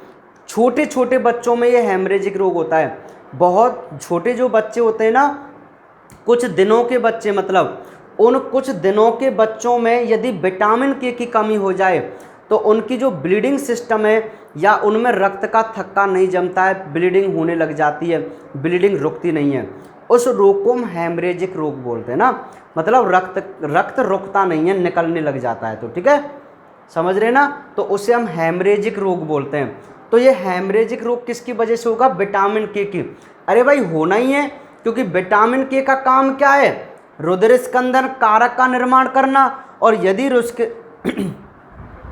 छोटे छोटे बच्चों में ये हेमरेजिक रोग होता है। बहुत छोटे जो बच्चे होते हैं ना, कुछ दिनों के बच्चे, मतलब उन कुछ दिनों के बच्चों में यदि विटामिन के की कमी हो जाए तो उनकी जो ब्लीडिंग सिस्टम है या उनमें रक्त का थक्का नहीं जमता है, ब्लीडिंग होने लग जाती है, ब्लीडिंग रुकती नहीं है, उस रोग को हम हेमरेजिक रोग बोलते हैं ना। मतलब रक्त रुकता नहीं है, निकलने लग जाता है। तो ठीक है, समझ रहे ना, तो उसे हम हेमरेजिक रोग बोलते हैं। तो ये हेमरेजिक रोग किसकी वजह से होगा, विटामिन के की। अरे भाई होना ही है, क्योंकि विटामिन के का काम क्या है, रुधिर स्कंदन कारक का निर्माण करना। और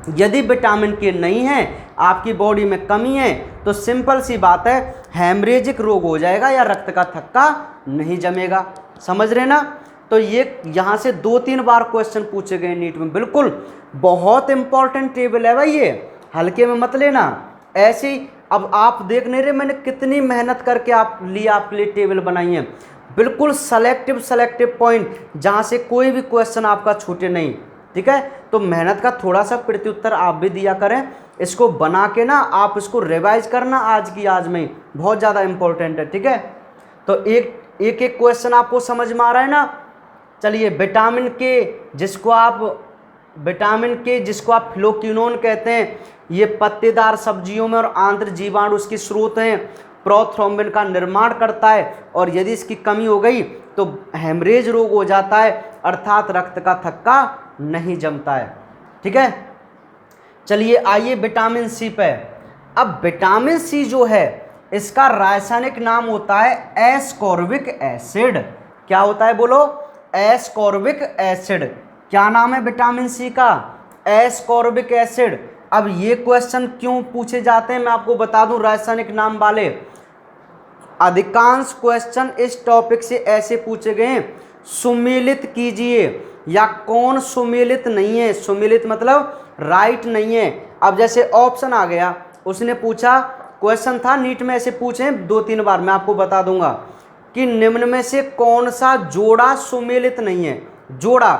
यदि विटामिन के नहीं है, आपकी बॉडी में कमी है, तो सिंपल सी बात है हेमरेजिक रोग हो जाएगा या रक्त का थक्का नहीं जमेगा। समझ रहे ना। तो ये यहाँ से 2-3 बार क्वेश्चन पूछे गए नीट में, बिल्कुल बहुत इंपॉर्टेंट टेबल है भाई, ये हल्के में मत लेना ऐसी। अब आप देख नहीं रहे मैंने कितनी मेहनत करके आपके लिए टेबल बनाई है, बिल्कुल सेलेक्टिव पॉइंट, जहाँ से कोई भी क्वेश्चन आपका छूटे नहीं। ठीक है, तो मेहनत का थोड़ा सा प्रत्युत्तर आप भी दिया करें, इसको बना के ना आप इसको रिवाइज करना आज की आज में, बहुत ज़्यादा इंपॉर्टेंट है। ठीक है, तो एक क्वेश्चन आपको समझ में आ रहा है ना। चलिए, विटामिन के जिसको आप फिलोक्विनोन कहते हैं, ये पत्तेदार सब्जियों में और आंत्र जीवाणु उसके स्रोत हैं, प्रोथ्रोम्बिन का निर्माण करता है, और यदि इसकी कमी हो गई तो हेमरेज रोग हो जाता है, अर्थात रक्त का थक्का नहीं जमता है। ठीक है, चलिए आइए विटामिन सी पे। अब विटामिन सी जो है इसका रासायनिक नाम होता है एस्कॉर्बिक एसिड। क्या होता है बोलो? Ascorbic acid. क्या नाम है विटामिन सी का? Ascorbic acid. अब ये क्वेश्चन क्यों पूछे जाते हैं मैं आपको बता दूं, रासायनिक नाम वाले। अधिकांश क्वेश्चन इस टॉपिक से ऐसे पूछे गए हैं, सुमेलित कीजिए या कौन सुमेलित नहीं है। सुमेलित मतलब राइट नहीं है। अब जैसे ऑप्शन आ गया, उसने पूछा, क्वेश्चन था नीट में ऐसे पूछे 2-3 बार, मैं आपको बता दूंगा कि निम्न में से कौन सा जोड़ा सुमेलित नहीं है। जोड़ा,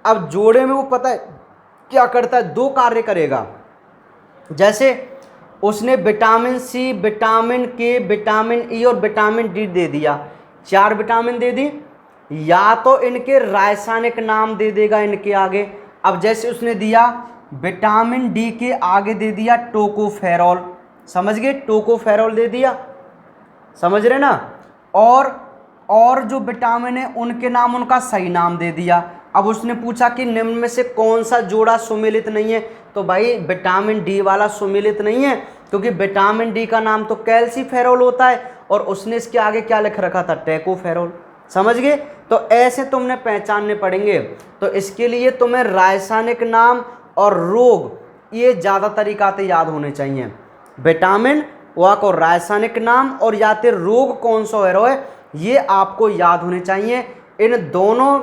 अब जोड़े में वो पता है क्या करता है, 2 कार्य करेगा। जैसे उसने विटामिन सी, विटामिन के, विटामिन ई और विटामिन डी दे दिया, 4 विटामिन दे दी। या तो इनके रासायनिक नाम दे देगा इनके आगे। अब जैसे उसने दिया विटामिन डी के आगे दे दिया टोकोफेरॉल, समझ गए, टोकोफेरॉल दे दिया, समझ रहे ना। और जो विटामिन है उनके नाम, उनका सही नाम दे दिया। अब उसने पूछा कि निम्न में से कौन सा जोड़ा सुमेलित नहीं है, तो भाई विटामिन डी वाला सुमेलित नहीं है, क्योंकि विटामिन डी का नाम तो कैल्सीफेरॉल होता है और उसने इसके आगे क्या लिख रखा था, टेकोफेरॉल। समझ गए? तो ऐसे तुमने पहचानने पड़ेंगे। तो इसके लिए तुम्हें रासायनिक नाम और रोग ये ज़्यादा तरीका से याद होने चाहिए। विटामिन वा को रासायनिक नाम और या फिर रोग कौन सा है ये आपको याद होने चाहिए। इन दोनों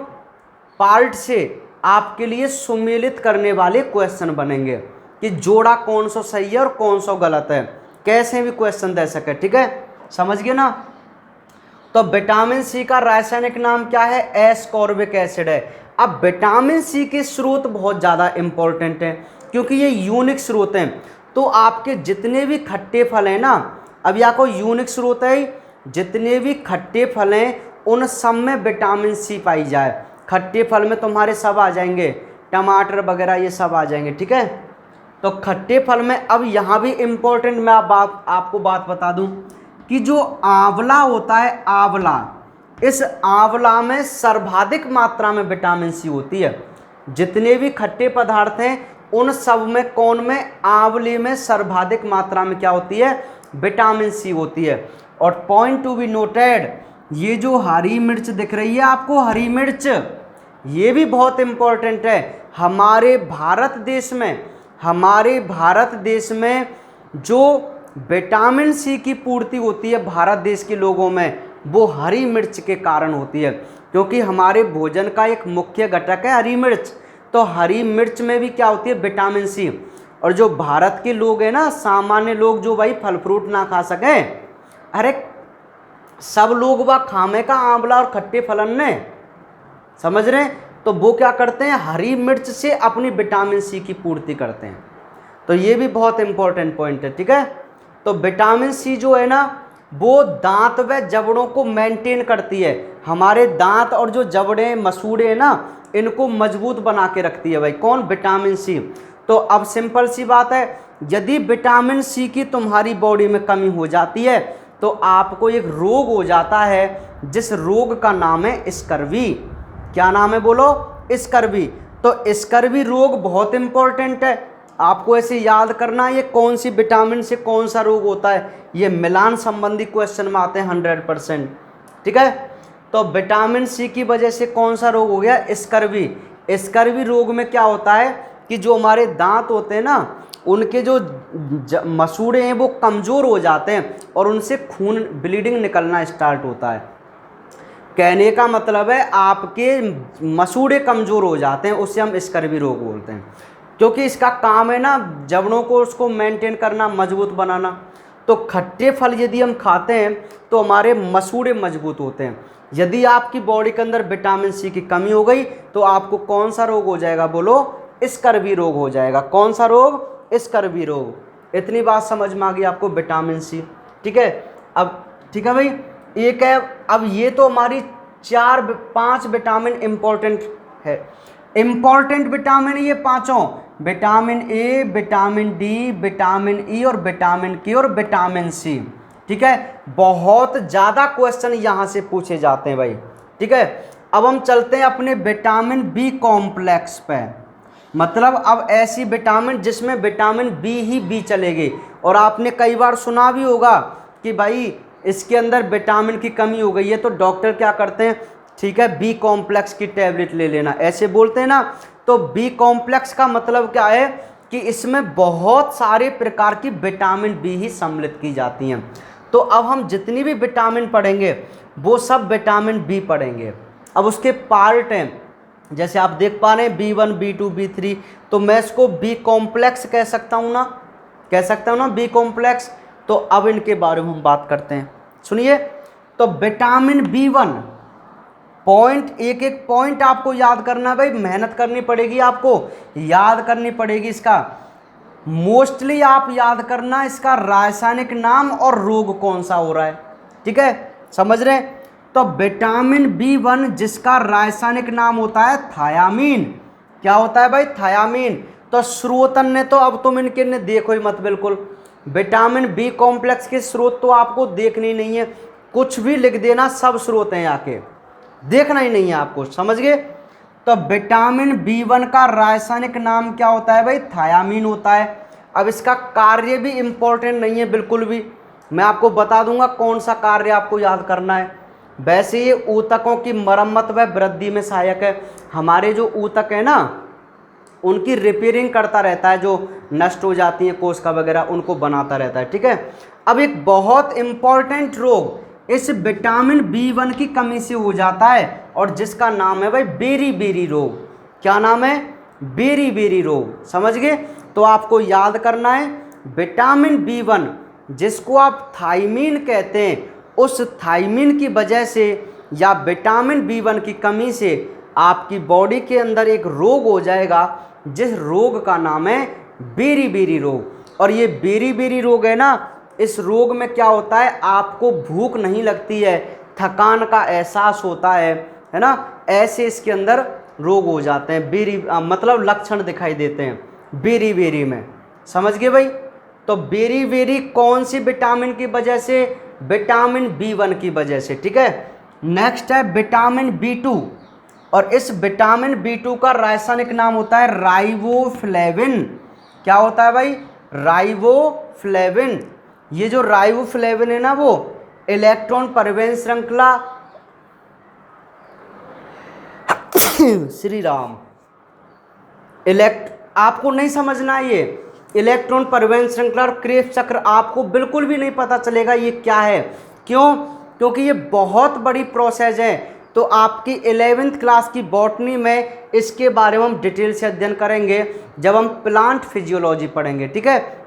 पार्ट से आपके लिए सुमेलित करने वाले क्वेश्चन बनेंगे कि जोड़ा कौन सा सही है और कौन सा गलत है, कैसे भी क्वेश्चन दे सके। ठीक है, समझ गए ना। तो विटामिन सी का रासायनिक नाम क्या है? एस्कॉर्बिक एसिड है। अब विटामिन सी के स्रोत बहुत ज़्यादा इंपॉर्टेंट हैं क्योंकि ये यूनिक स्रोत हैं। तो आपके जितने भी खट्टे फल हैं ना, अब या कोई यूनिक स्रोत है, जितने भी खट्टे फल हैं उन सब में विटामिन सी पाई जाए। खट्टे फल में तुम्हारे सब आ जाएंगे, टमाटर वगैरह ये सब आ जाएंगे। ठीक है, तो खट्टे फल में अब यहाँ भी इम्पोर्टेंट मैं आपको बात बता दूं कि जो आंवला होता है, आंवला, इस आंवला में सर्वाधिक मात्रा में विटामिन सी होती है। जितने भी खट्टे पदार्थ हैं उन सब में कौन में? आंवले में सर्वाधिक मात्रा में क्या होती है? विटामिन सी होती है। और पॉइंट टू बी नोटेड, ये जो हरी मिर्च दिख रही है आपको, हरी मिर्च, ये भी बहुत इंपॉर्टेंट है। हमारे भारत देश में जो विटामिन सी की पूर्ति होती है भारत देश के लोगों में, वो हरी मिर्च के कारण होती है, क्योंकि हमारे भोजन का एक मुख्य घटक है हरी मिर्च। तो हरी मिर्च में भी क्या होती है? Vitamin C. और जो भारत के लोग हैं ना, सामान्य लोग जो भाई फल फ्रूट ना खा सके, अरे सब लोग वह खामे का आंवला और खट्टे फलन ने, समझ रहे हैं, तो वो क्या करते हैं? हरी मिर्च से अपनी विटामिन सी की पूर्ति करते हैं। तो ये भी बहुत इंपॉर्टेंट पॉइंट है। ठीक है, तो विटामिन सी जो है ना, वो दांत व जबड़ों को मेंटेन करती है। हमारे दांत और जो जबड़े मसूड़े हैं ना, इनको मजबूत बना के रखती है भाई, कौन? Vitamin C. तो अब सिंपल सी बात है, यदि विटामिन सी की तुम्हारी बॉडी में कमी हो जाती है तो आपको एक रोग हो जाता है, जिस रोग का नाम है स्कर्वी। क्या नाम है बोलो? स्कर्वी। तो स्कर्वी रोग बहुत इंपॉर्टेंट है, आपको ऐसे याद करना, ये कौन सी विटामिन से कौन सा रोग होता है, ये मिलान संबंधी क्वेश्चन में आते हैं 100%। ठीक है, तो विटामिन सी की वजह से कौन सा रोग हो गया? स्कर्वी। स्कर्वी रोग में क्या होता है कि जो हमारे दांत होते हैं ना, उनके जो मसूड़े हैं वो कमज़ोर हो जाते हैं और उनसे खून, ब्लीडिंग निकलना स्टार्ट होता है। कहने का मतलब है आपके मसूड़े कमज़ोर हो जाते हैं, उससे हम स्कर्वी रोग बोलते हैं, क्योंकि इसका काम है ना जबड़ों को उसको मेंटेन करना, मजबूत बनाना। तो खट्टे फल यदि हम खाते हैं तो हमारे मसूड़े मजबूत होते हैं। यदि आपकी बॉडी के अंदर विटामिन सी की कमी हो गई तो आपको कौन सा रोग हो जाएगा बोलो? स्कर्वी रोग हो जाएगा। कौन सा रोग? स्कर्वी रोग। इतनी बात समझ में आ गई आपको विटामिन सी। ठीक है, अब ठीक है भाई, एक है, अब ये तो हमारी 4-5 विटामिन इंपॉर्टेंट है। इंपॉर्टेंट विटामिन ये पांचों, vitamin A, vitamin D, vitamin E और विटामिन के और विटामिन सी। ठीक है, बहुत ज़्यादा क्वेश्चन यहाँ से पूछे जाते हैं भाई, ठीक है। अब हम चलते हैं अपने विटामिन बी कॉम्प्लेक्स पे, मतलब अब ऐसी विटामिन जिसमें विटामिन बी ही बी चलेगी। और आपने कई बार सुना भी होगा कि भाई इसके अंदर विटामिन की कमी हो गई है तो डॉक्टर क्या करते हैं, ठीक है, बी कॉम्प्लेक्स की टैबलेट ले लेना, ऐसे बोलते हैं ना। तो बी कॉम्प्लेक्स का मतलब क्या है कि इसमें बहुत सारे प्रकार की विटामिन बी ही सम्मिलित की जाती हैं। तो अब हम जितनी भी विटामिन पढ़ेंगे वो सब विटामिन बी पढ़ेंगे। अब उसके पार्ट हैं, जैसे आप देख पा रहे हैं B1 B2 B3, तो मैं इसको बी कॉम्प्लेक्स कह सकता हूँ ना, कह सकता हूँ ना बी कॉम्प्लेक्स। तो अब इनके बारे में हम बात करते हैं, सुनिए। तो विटामिन B1 पॉइंट, एक एक पॉइंट आपको याद करना है भाई, मेहनत करनी पड़ेगी, आपको याद करनी पड़ेगी इसका। मोस्टली आप याद करना इसका रासायनिक नाम और रोग कौन सा हो रहा है, ठीक है, समझ रहे हैं। तो विटामिन B1 जिसका रासायनिक नाम होता है थायामीन, क्या होता है भाई, थायामीन। तो स्रोतन ने तो अब तुम इनके ने देखो ही मत, बिल्कुल विटामिन बी कॉम्प्लेक्स के स्रोत तो आपको देखनी नहीं है, कुछ भी लिख देना, सब स्रोत हैं आके, देखना ही नहीं है आपको, समझ गए। तो विटामिन B1 का रासायनिक नाम क्या होता है भाई, थायामीन होता है। अब इसका कार्य भी इंपॉर्टेंट नहीं है बिल्कुल भी, मैं आपको बता दूंगा कौन सा कार्य आपको याद करना है। वैसे ये ऊतकों की मरम्मत व वृद्धि में सहायक है, हमारे जो ऊतक है ना उनकी रिपेयरिंग करता रहता है, जो नष्ट हो जाती हैं कोशिका वगैरह उनको बनाता रहता है, ठीक है। अब एक बहुत इंपॉर्टेंट रोग इस विटामिन B1 की कमी से हो जाता है और जिसका नाम है भाई बेरी बेरी रोग। क्या नाम है, बेरी बेरी रोग, समझ गए। तो आपको याद करना है विटामिन B1 जिसको आप थाइमीन कहते हैं, उस थाइमीन की वजह से या विटामिन B1 की कमी से आपकी बॉडी के अंदर एक रोग हो जाएगा जिस रोग का नाम है बेरी बेरी रोग। और ये बेरी बेरी रोग है ना, इस रोग में क्या होता है, आपको भूख नहीं लगती है, थकान का एहसास होता है ना, ऐसे इसके अंदर रोग हो जाते हैं, बेरी मतलब लक्षण दिखाई देते हैं बेरी बेरी में, समझ गए भाई। तो बेरी बेरी कौन सी विटामिन की वजह से, विटामिन B1 की वजह से, ठीक है। नेक्स्ट है विटामिन B2, और इस विटामिन B2 का रासायनिक नाम होता है राइबोफ्लेविन। क्या होता है भाई, राइबोफ्लेविन। ये जो राइबोफ्लेविन है ना वो इलेक्ट्रॉन परिवहन श्रृंखला श्री राम आपको नहीं समझना, ये इलेक्ट्रॉन परिवहन श्रृंखला और क्रेब्स चक्र आपको बिल्कुल भी नहीं पता चलेगा ये क्या है। क्यों, क्योंकि ये बहुत बड़ी प्रोसेस है। तो आपकी 11th क्लास की बॉटनी में इसके बारे में हम डिटेल से अध्ययन करेंगे जब हम प्लांट फिजियोलॉजी पढ़ेंगे, ठीक है।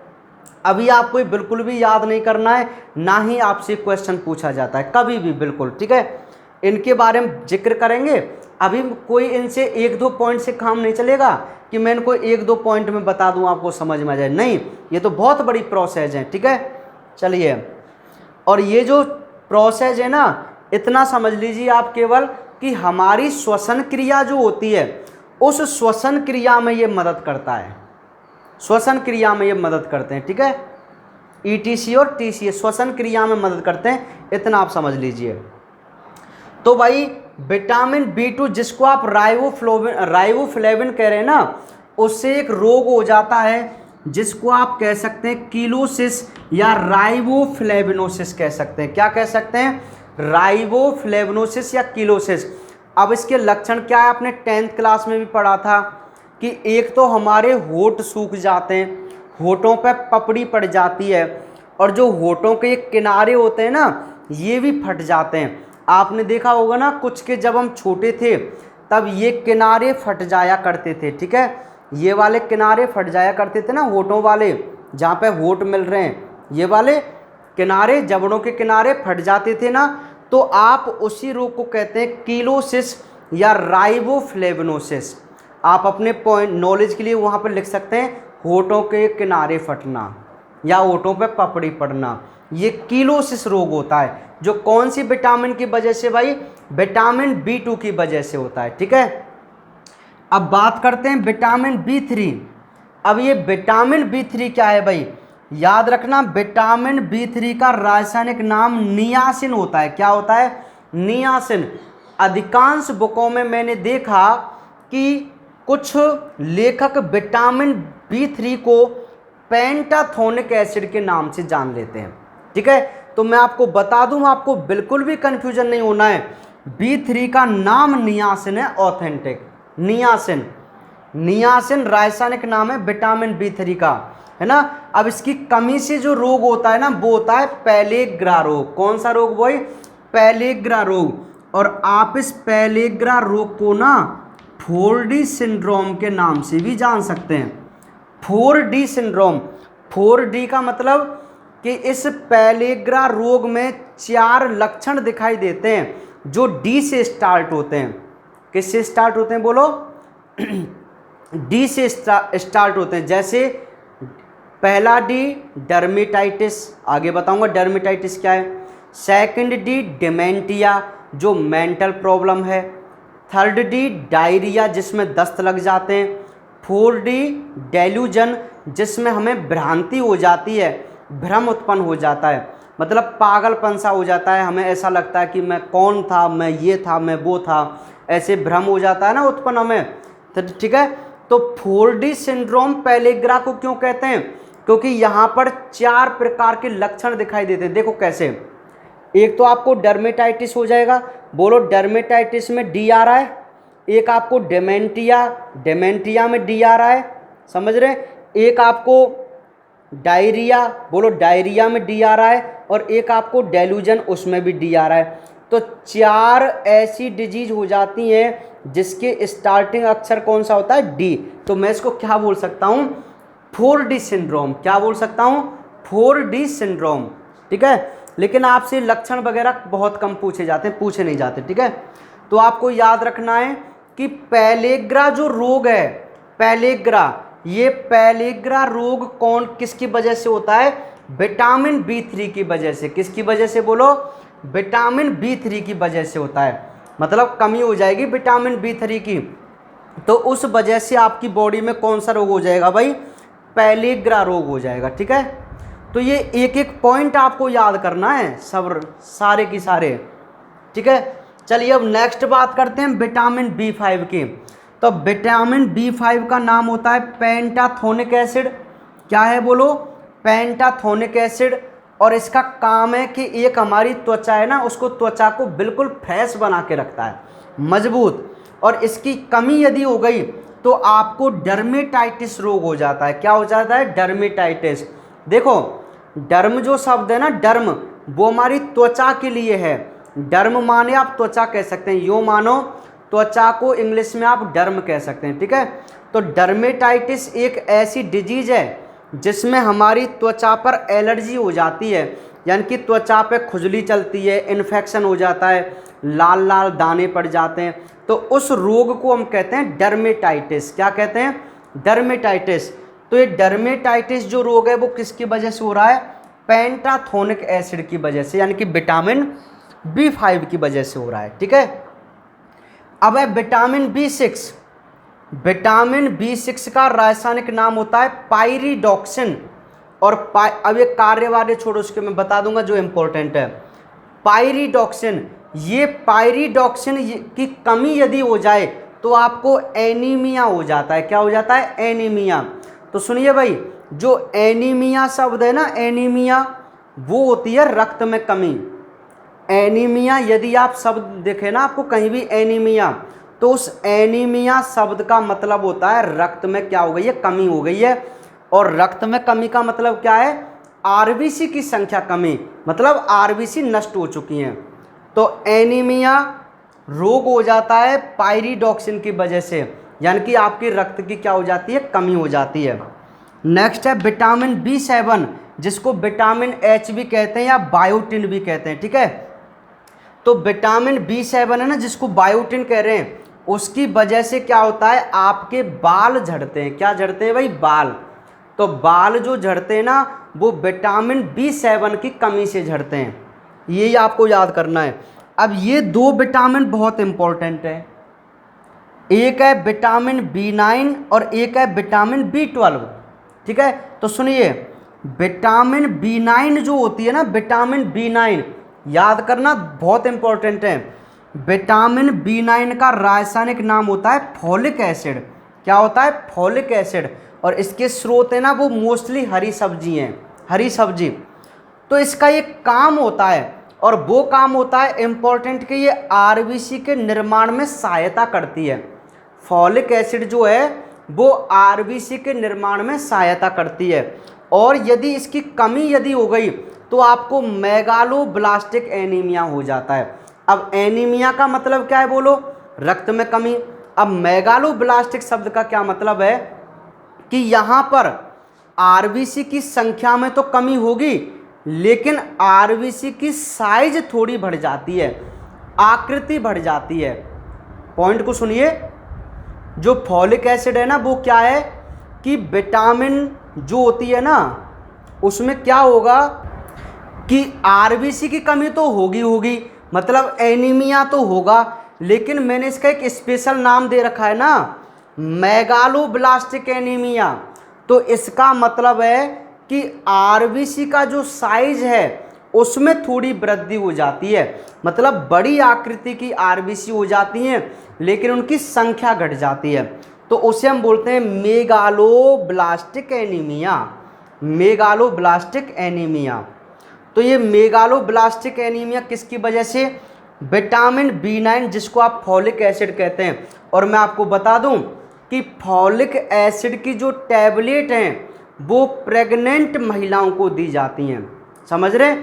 अभी आपको बिल्कुल भी याद नहीं करना है, ना ही आपसे क्वेश्चन पूछा जाता है कभी भी, बिल्कुल, ठीक है। इनके बारे में जिक्र करेंगे, अभी कोई इनसे एक दो पॉइंट से काम नहीं चलेगा कि मैं इनको एक दो पॉइंट में बता दूं आपको समझ में आ जाए, नहीं, ये तो बहुत बड़ी प्रोसेस है, ठीक है। चलिए, और ये जो प्रोसेस है ना, इतना समझ लीजिए आप केवल कि हमारी श्वसन क्रिया जो होती है उस श्वसन क्रिया में ये मदद करता है, श्वसन क्रिया में ये मदद करते हैं, ठीक है। ETC और TCA श्वसन क्रिया में मदद करते हैं, इतना आप समझ लीजिए। तो भाई विटामिन B2 जिसको आप राइबोफ्लेविन कह रहे हैं ना, उससे एक रोग हो जाता है जिसको आप कह सकते हैं कीलोसिस या राइबोफ्लेविनोसिस कह सकते हैं। क्या कह सकते हैं, राइबोफ्लेविनोसिस या कीलोसिस। अब इसके लक्षण क्या है, आपने 10th क्लास में भी पढ़ा था कि एक तो हमारे होंठ सूख जाते हैं, होठों पे पपड़ी पड़ जाती है, और जो होठों के किनारे होते हैं ना ये भी फट जाते हैं। आपने देखा होगा ना कुछ के जब हम छोटे थे तब ये किनारे फट जाया करते थे, ठीक है, ये वाले किनारे फट जाया करते थे ना होठों वाले, जहाँ पे होठ मिल रहे हैं, ये वाले किनारे, जबड़ों के किनारे फट जाते थे ना, तो आप उसी रोग को कहते हैं कीलोसिस या राइबोफ्लेविनोसिस। आप अपने पॉइंट नॉलेज के लिए वहाँ पर लिख सकते हैं होठों के किनारे फटना या होठों पे पपड़ी पड़ना, ये कीलोसिस रोग होता है, जो कौन सी विटामिन की वजह से भाई, विटामिन B2 की वजह से होता है, ठीक है। अब बात करते हैं विटामिन B3। अब ये विटामिन B3 क्या है भाई, याद रखना विटामिन B3 का रासायनिक नाम नियासिन होता है। क्या होता है, नियासिन। अधिकांश बुकों में मैंने देखा कि कुछ लेखक विटामिन B3 को पेंटाथोनिक एसिड के नाम से जान लेते हैं। ठीक है, तो मैं आपको बता दूं, आपको बिल्कुल भी कंफ्यूजन नहीं होना है। B3 का नाम नियासिन है, ऑथेंटिक नियासिन। नियासिन रासायनिक नाम है विटामिन B3 का, है ना। अब इसकी कमी से जो रोग होता है ना, वो होता है पेलेग्रा रोग। कौन सा रोग भाई? पेलेग्रा रोग। और आप इस पेलेग्रा रोग को ना 4D सिंड्रोम के नाम से भी जान सकते हैं। 4D सिंड्रोम, 4D का मतलब कि इस पेलेग्रा रोग में 4 लक्षण दिखाई देते हैं जो D से स्टार्ट होते हैं। किससे स्टार्ट होते हैं बोलो? D से स्टार्ट होते हैं। जैसे पहला D डर्मेटाइटिस, आगे बताऊंगा डर्मेटाइटिस क्या है। सेकंड D डिमेंटिया, जो मेंटल प्रॉब्लम है। थर्ड D डायरिया, जिसमें दस्त लग जाते हैं। 4D डेल्यूजन, जिसमें हमें भ्रांति हो जाती है, भ्रम उत्पन्न हो जाता है, मतलब पागलपन सा हो जाता है, हमें ऐसा लगता है कि मैं कौन था, मैं ये था, मैं वो था, ऐसे भ्रम हो जाता है ना उत्पन्न हमें। तो ठीक है, तो 4D सिंड्रोम पेलेग्रा को क्यों कहते हैं? क्योंकि यहाँ पर 4 प्रकार के लक्षण दिखाई देते हैं। देखो कैसे, एक तो आपको डर्मेटाइटिस हो जाएगा, बोलो डर्मेटाइटिस में D आ रहा है। एक आपको डेमेंटिया, डेमेंटिया में D आ रहा है, समझ रहे। एक आपको डायरिया, बोलो डायरिया में D आ रहा है। और एक आपको डेल्यूजन, उसमें भी D आ रहा है। तो 4 ऐसी डिजीज हो जाती हैं जिसके स्टार्टिंग अक्षर कौन सा होता है? D। तो मैं इसको क्या बोल सकता हूँ? 4D syndrome. क्या बोल सकता हूँ? 4D syndrome. ठीक है, लेकिन आपसे लक्षण वगैरह बहुत कम पूछे जाते हैं, पूछे नहीं जाते। ठीक है, तो आपको याद रखना है कि पेलेग्रा जो रोग है, पेलेग्रा, ये पेलेग्रा रोग कौन किसकी वजह से होता है? विटामिन B3 की वजह से। किसकी वजह से बोलो? विटामिन B3 की वजह से होता है। मतलब कमी हो जाएगी विटामिन B3 की, तो उस वजह से आपकी बॉडी में कौन सा रोग हो जाएगा भाई? पेलेग्रा रोग हो जाएगा। ठीक है, तो ये एक एक पॉइंट आपको याद करना है, सब सारे की सारे। ठीक है, चलिए अब नेक्स्ट बात करते हैं विटामिन B5 की। तो विटामिन B5 का नाम होता है पेंटाथोनिक एसिड। क्या है बोलो? Pantothenic acid. और इसका काम है कि एक हमारी त्वचा है ना, उसको त्वचा को बिल्कुल फ्रेश बना के रखता है, मजबूत। और इसकी कमी यदि हो गई तो आपको डर्मेटाइटिस रोग हो जाता है। क्या हो जाता है? डर्मेटाइटिस। देखो डर्म जो शब्द है ना, डर्म, वो हमारी त्वचा के लिए है। डर्म माने आप त्वचा कह सकते हैं, यो मानो त्वचा को इंग्लिश में आप डर्म कह सकते हैं। ठीक है, तो डर्मेटाइटिस एक ऐसी डिजीज है जिसमें हमारी त्वचा पर एलर्जी हो जाती है, यानी कि त्वचा पे खुजली चलती है, इन्फेक्शन हो जाता है, लाल लाल दाने पड़ जाते हैं। तो उस रोग को हम कहते हैं डर्मेटाइटिस। क्या कहते हैं? डर्मेटाइटिस। तो ये डर्मेटाइटिस जो रोग है वो किसकी वजह से हो रहा है? पेंटाथोनिक एसिड की वजह से, यानी कि विटामिन B5 की वजह से हो रहा है। ठीक है, अब है विटामिन B6। विटामिन B6 का रासायनिक नाम होता है पायरिडॉक्सिन। और अब ये कार्य वाले छोड़ो, उसके मैं बता दूंगा जो इंपॉर्टेंट है। पायरिडॉक्सिन, ये पायरिडॉक्सिन की कमी यदि हो जाए तो आपको एनीमिया हो जाता है। क्या हो जाता है? एनीमिया। तो सुनिए भाई, जो एनीमिया शब्द है ना, एनीमिया, वो होती है रक्त में कमी। एनीमिया यदि आप शब्द देखें ना, आपको कहीं भी एनीमिया, तो उस एनीमिया शब्द का मतलब होता है रक्त में क्या हो गई है? कमी हो गई है। और रक्त में कमी का मतलब क्या है? आरबीसी की संख्या कमी, मतलब आरबीसी नष्ट हो चुकी हैं। तो एनीमिया रोग हो जाता है पायरिडॉक्सिन की वजह से, यानी कि आपकी रक्त की क्या हो जाती है? कमी हो जाती है। नेक्स्ट है विटामिन B7, जिसको विटामिन H भी कहते हैं या बायोटिन भी कहते हैं। ठीक है, तो विटामिन B7 है ना, जिसको बायोटिन कह रहे हैं, उसकी वजह से क्या होता है? आपके बाल झड़ते हैं। क्या झड़ते हैं भाई? बाल। तो बाल जो झड़ते हैं ना, वो विटामिन B7 की कमी से झड़ते हैं। ये आपको याद करना है। अब ये 2 विटामिन बहुत इंपॉर्टेंट है, एक है विटामिन B9 और एक है विटामिन B12। ठीक है, तो सुनिए, विटामिन B9 जो होती है ना, विटामिन B9 याद करना बहुत इंपॉर्टेंट है। विटामिन बी9 का रासायनिक नाम होता है फॉलिक एसिड। क्या होता है? Folic acid. और इसके स्रोत है ना वो मोस्टली हरी सब्जी हैं, हरी सब्जी। तो इसका ये काम होता है, और वो काम होता है इम्पोर्टेंट कि ये आरबीसी के निर्माण में सहायता करती है। फॉलिक एसिड जो है वो आरबीसी के निर्माण में सहायता करती है, और यदि इसकी कमी यदि हो गई तो आपको मेगालोब्लास्टिक एनीमिया हो जाता है। अब एनीमिया का मतलब क्या है बोलो? रक्त में कमी। अब मेगालोब्लास्टिक शब्द का क्या मतलब है कि यहाँ पर आरबीसी की संख्या में तो कमी होगी, लेकिन आरबीसी की साइज थोड़ी बढ़ जाती है, आकृति बढ़ जाती है। पॉइंट को सुनिए, जो फॉलिक एसिड है ना वो क्या है कि विटामिन जो होती है ना उसमें क्या होगा कि आरबीसी की कमी तो होगी, मतलब एनीमिया तो होगा, लेकिन मैंने इसका एक स्पेशल नाम दे रखा है ना, मेगालोब्लास्टिक एनीमिया। तो इसका मतलब है कि आरबीसी का जो साइज है उसमें थोड़ी वृद्धि हो जाती है, मतलब बड़ी आकृति की आरबीसी हो जाती हैं, लेकिन उनकी संख्या घट जाती है। तो उसे हम बोलते हैं मेगालोब्लास्टिक एनीमिया, मेगालोब्लास्टिक एनीमिया। तो ये मेगालोब्लास्टिक एनीमिया किसकी वजह से? विटामिन बी9 जिसको आप फॉलिक एसिड कहते हैं। और मैं आपको बता दूं कि फॉलिक एसिड की जो टैबलेट हैं वो प्रेग्नेंट महिलाओं को दी जाती हैं। समझ रहे?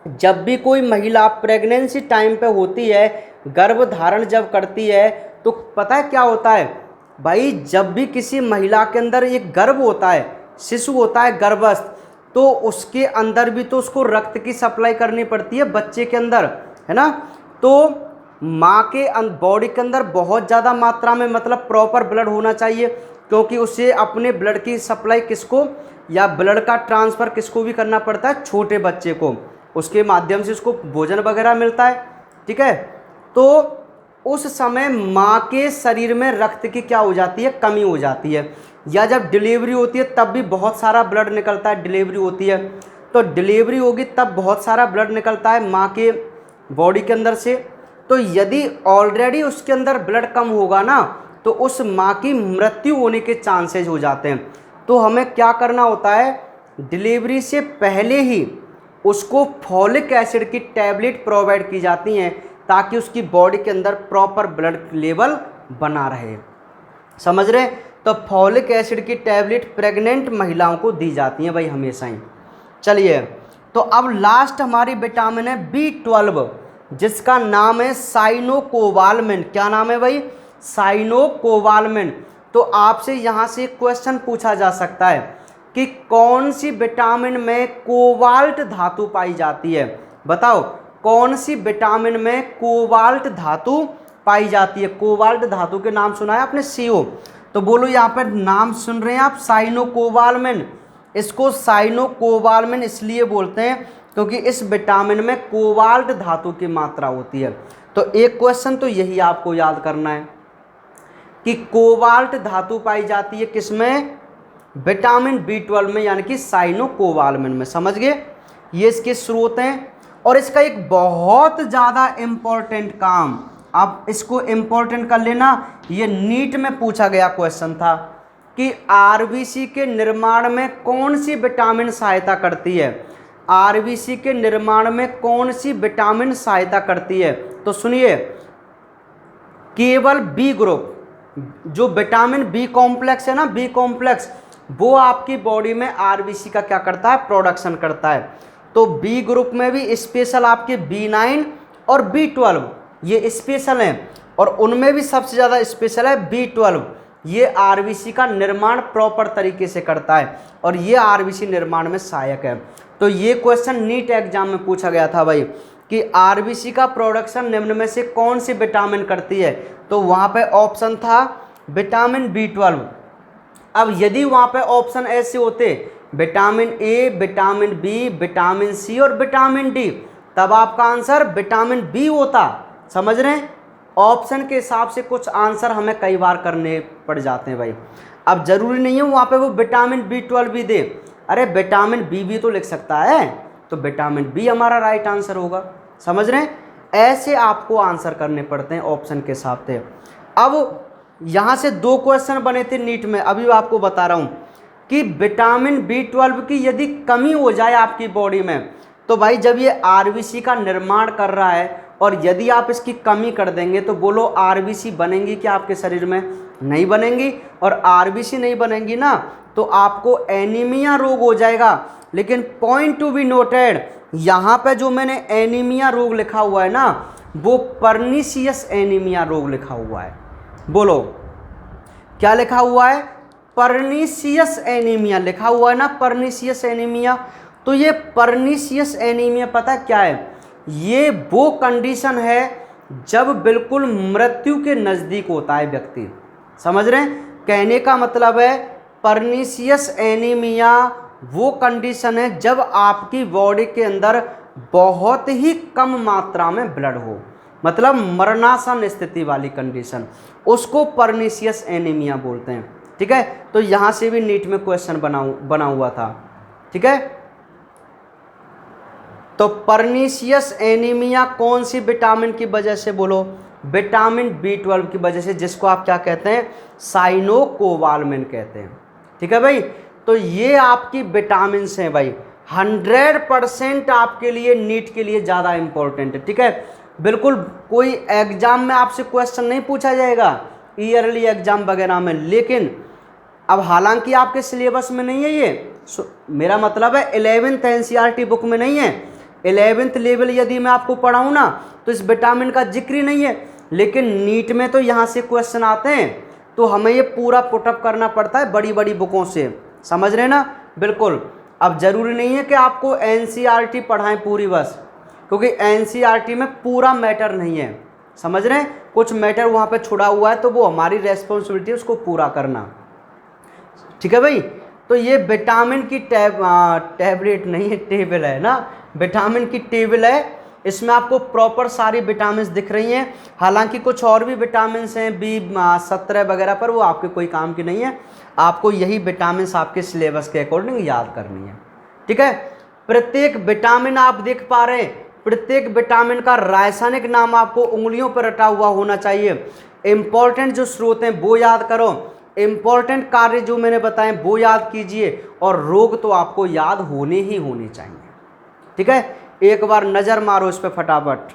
जब भी कोई महिला प्रेगनेंसी टाइम पे होती है, गर्भधारण जब करती है, तो पता है क्या होता है भाई, जब भी किसी महिला के अंदर एक गर्भ होता है, शिशु होता है गर्भस्थ, तो उसके अंदर भी तो उसको रक्त की सप्लाई करनी पड़ती है बच्चे के अंदर, है ना। तो माँ के बॉडी के अंदर बहुत ज़्यादा मात्रा में मतलब प्रॉपर ब्लड होना चाहिए, क्योंकि उसे अपने ब्लड की सप्लाई किसको या ब्लड का ट्रांसफ़र किसको भी करना पड़ता है? छोटे बच्चे को। उसके माध्यम से उसको भोजन वगैरह मिलता है, ठीक है। तो उस समय माँ के शरीर में रक्त की क्या हो जाती है? कमी हो जाती है। या जब डिलीवरी होती है तब भी बहुत सारा ब्लड निकलता है, डिलीवरी होती है तो डिलीवरी होगी तब बहुत सारा ब्लड निकलता है माँ के बॉडी के अंदर से। तो यदि ऑलरेडी उसके अंदर ब्लड कम होगा ना, तो उस माँ की मृत्यु होने के चांसेस हो जाते हैं। तो हमें क्या करना होता है? डिलीवरी से पहले ही उसको फॉलिक एसिड की टैबलेट प्रोवाइड की जाती हैं, ताकि उसकी बॉडी के अंदर प्रॉपर ब्लड लेवल बना रहे। समझ रहे? तो फॉलिक एसिड की टैबलेट प्रेग्नेंट महिलाओं को दी जाती हैं भाई हमेशा ही। चलिए, तो अब लास्ट हमारी विटामिन है बी12, जिसका नाम है साइनोकोबालामिन। क्या नाम है भाई? साइनोकोबालामिन। तो आपसे यहाँ से एक क्वेश्चन पूछा जा सकता है कि कौन सी विटामिन में कोबाल्ट धातु पाई जाती है? बताओ, कौन सी विटामिन में कोबाल्ट धातु पाई जाती है? कोबाल्ट धातु के नाम सुना है आपने? CO। तो बोलो, यहाँ पर नाम सुन रहे हैं आप, साइनोकोबालामिन। इसको साइनोकोबालामिन इसलिए बोलते हैं क्योंकि इस विटामिन में कोबाल्ट धातु की मात्रा होती है। तो एक क्वेश्चन तो यही आपको याद करना है कि कोबाल्ट धातु पाई जाती है किसमें? विटामिन बी12 में, यानी कि साइनोकोबालामिन में। समझ गए? ये इसके स्रोत हैं। और इसका एक बहुत ज़्यादा इम्पोर्टेंट काम, आप इसको इम्पोर्टेंट कर लेना, ये नीट में पूछा गया क्वेश्चन था कि आरबीसी के निर्माण में कौन सी विटामिन सहायता करती है? आरबीसी के निर्माण में कौन सी विटामिन सहायता करती है? तो सुनिए, केवल बी ग्रुप, जो विटामिन बी कॉम्प्लेक्स है ना, बी कॉम्प्लेक्स, वो आपकी बॉडी में आरबीसी का क्या करता है? प्रोडक्शन करता है। तो बी ग्रुप में भी स्पेशल आपके बी9 और बी12 ये स्पेशल हैं, और उनमें भी सबसे ज़्यादा स्पेशल है बी12। ये आरबीसी का निर्माण प्रॉपर तरीके से करता है, और ये आरबीसी निर्माण में सहायक है। तो ये क्वेश्चन नीट एग्जाम में पूछा गया था भाई कि आरबीसी का प्रोडक्शन निम्न में से कौन सी विटामिन करती है? तो वहाँ पे ऑप्शन था विटामिन बी12। अब यदि वहाँ पे ऑप्शन ऐसे होते vitamin A, vitamin B, vitamin C और विटामिन डी, तब आपका आंसर विटामिन बी होता। समझ रहे हैं? ऑप्शन के हिसाब से कुछ आंसर हमें कई बार करने पड़ जाते हैं भाई। अब जरूरी नहीं है वहाँ पे वो विटामिन बी12 भी दे, अरे विटामिन बी भी तो लिख सकता है, तो विटामिन बी हमारा राइट आंसर होगा। समझ रहे हैं? ऐसे आपको आंसर करने पड़ते हैं ऑप्शन के हिसाब से। अब यहाँ से 2 क्वेश्चन बने थे नीट में, अभी आपको बता रहा हूँ कि विटामिन B12 की यदि कमी हो जाए आपकी बॉडी में, तो भाई जब ये आरबीसी का निर्माण कर रहा है और यदि आप इसकी कमी कर देंगे तो बोलो आरबीसी बनेंगी क्या आपके शरीर में? नहीं बनेंगी। और आरबीसी नहीं बनेंगी ना तो आपको एनीमिया रोग हो जाएगा। लेकिन पॉइंट टू बी नोटेड, यहाँ पे जो मैंने एनीमिया रोग लिखा हुआ है ना, वो पर्नीशियस एनीमिया रोग लिखा हुआ है। बोलो क्या लिखा हुआ है? पर्नीशियस एनीमिया लिखा हुआ है ना, पर्नीशियस एनीमिया। तो ये पर्नीशियस एनीमिया पता क्या है? ये वो कंडीशन है जब बिल्कुल मृत्यु के नज़दीक होता है व्यक्ति। समझ रहे हैं? कहने का मतलब है पर्नीशियस एनीमिया वो कंडीशन है जब आपकी बॉडी के अंदर बहुत ही कम मात्रा में ब्लड हो, मतलब मरणासन स्थिति वाली कंडीशन, उसको पर्नीशियस एनीमिया बोलते हैं। ठीक है, तो यहाँ से भी नीट में क्वेश्चन बना हुआ था। ठीक है, तो पर्नीशियस एनीमिया कौन सी विटामिन की वजह से? बोलो विटामिन B12 की वजह से, जिसको आप क्या कहते हैं? साइनोकोबालामिन कहते हैं। ठीक है भाई, तो ये आपकी विटामिन हैं भाई, 100% आपके लिए नीट के लिए ज़्यादा इंपॉर्टेंट है। ठीक है, बिल्कुल कोई एग्जाम में आपसे क्वेश्चन नहीं पूछा जाएगा ईयरली एग्जाम वगैरह में, लेकिन अब हालांकि आपके सिलेबस में नहीं है ये, मेरा मतलब है 11th NCERT बुक में नहीं है। 11th लेवल यदि मैं आपको पढ़ाऊँ ना तो इस विटामिन का जिक्र ही नहीं है, लेकिन नीट में तो यहाँ से क्वेश्चन आते हैं, तो हमें ये पूरा पुटअप करना पड़ता है बड़ी बड़ी बुकों से। समझ रहे ना? बिल्कुल। अब ज़रूरी नहीं है कि आपको NCERT पढ़ाएं पूरी बस, क्योंकि NCERT में पूरा मैटर नहीं है। समझ रहे हैं? कुछ मैटर वहाँ पे छुड़ा हुआ है, तो वो हमारी रेस्पॉन्सिबिलिटी है उसको पूरा करना। ठीक है भाई, तो ये विटामिन की टैबलेट नहीं है, टेबल है ना, विटामिन की टेबल है। इसमें आपको प्रॉपर सारी विटामिन दिख रही हैं। हालांकि कुछ और भी विटामिन हैं B17 वगैरह, पर वो आपके कोई काम की नहीं है। आपको यही विटामिन आपके सिलेबस के अकॉर्डिंग याद करनी है। ठीक है, प्रत्येक विटामिन आप देख पा रहे हैं, प्रत्येक विटामिन का रासायनिक नाम आपको उंगलियों पर रटा हुआ होना चाहिए। इंपॉर्टेंट जो स्रोत हैं वो याद करो, इंपॉर्टेंट कार्य जो मैंने बताए वो याद कीजिए, और रोग तो आपको याद होने ही होने चाहिए। ठीक है, एक बार नजर मारो इस पे फटाफट।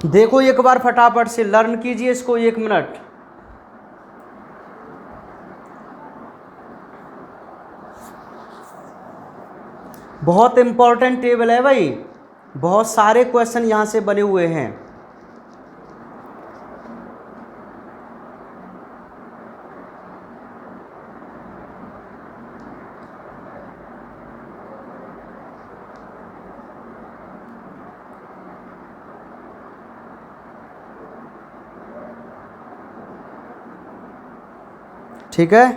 देखो एक बार फटाफट से लर्न कीजिए इसको, 1 मिनट। बहुत इंपॉर्टेंट टेबल है भाई, बहुत सारे क्वेश्चन यहां से बने हुए हैं। ठीक है,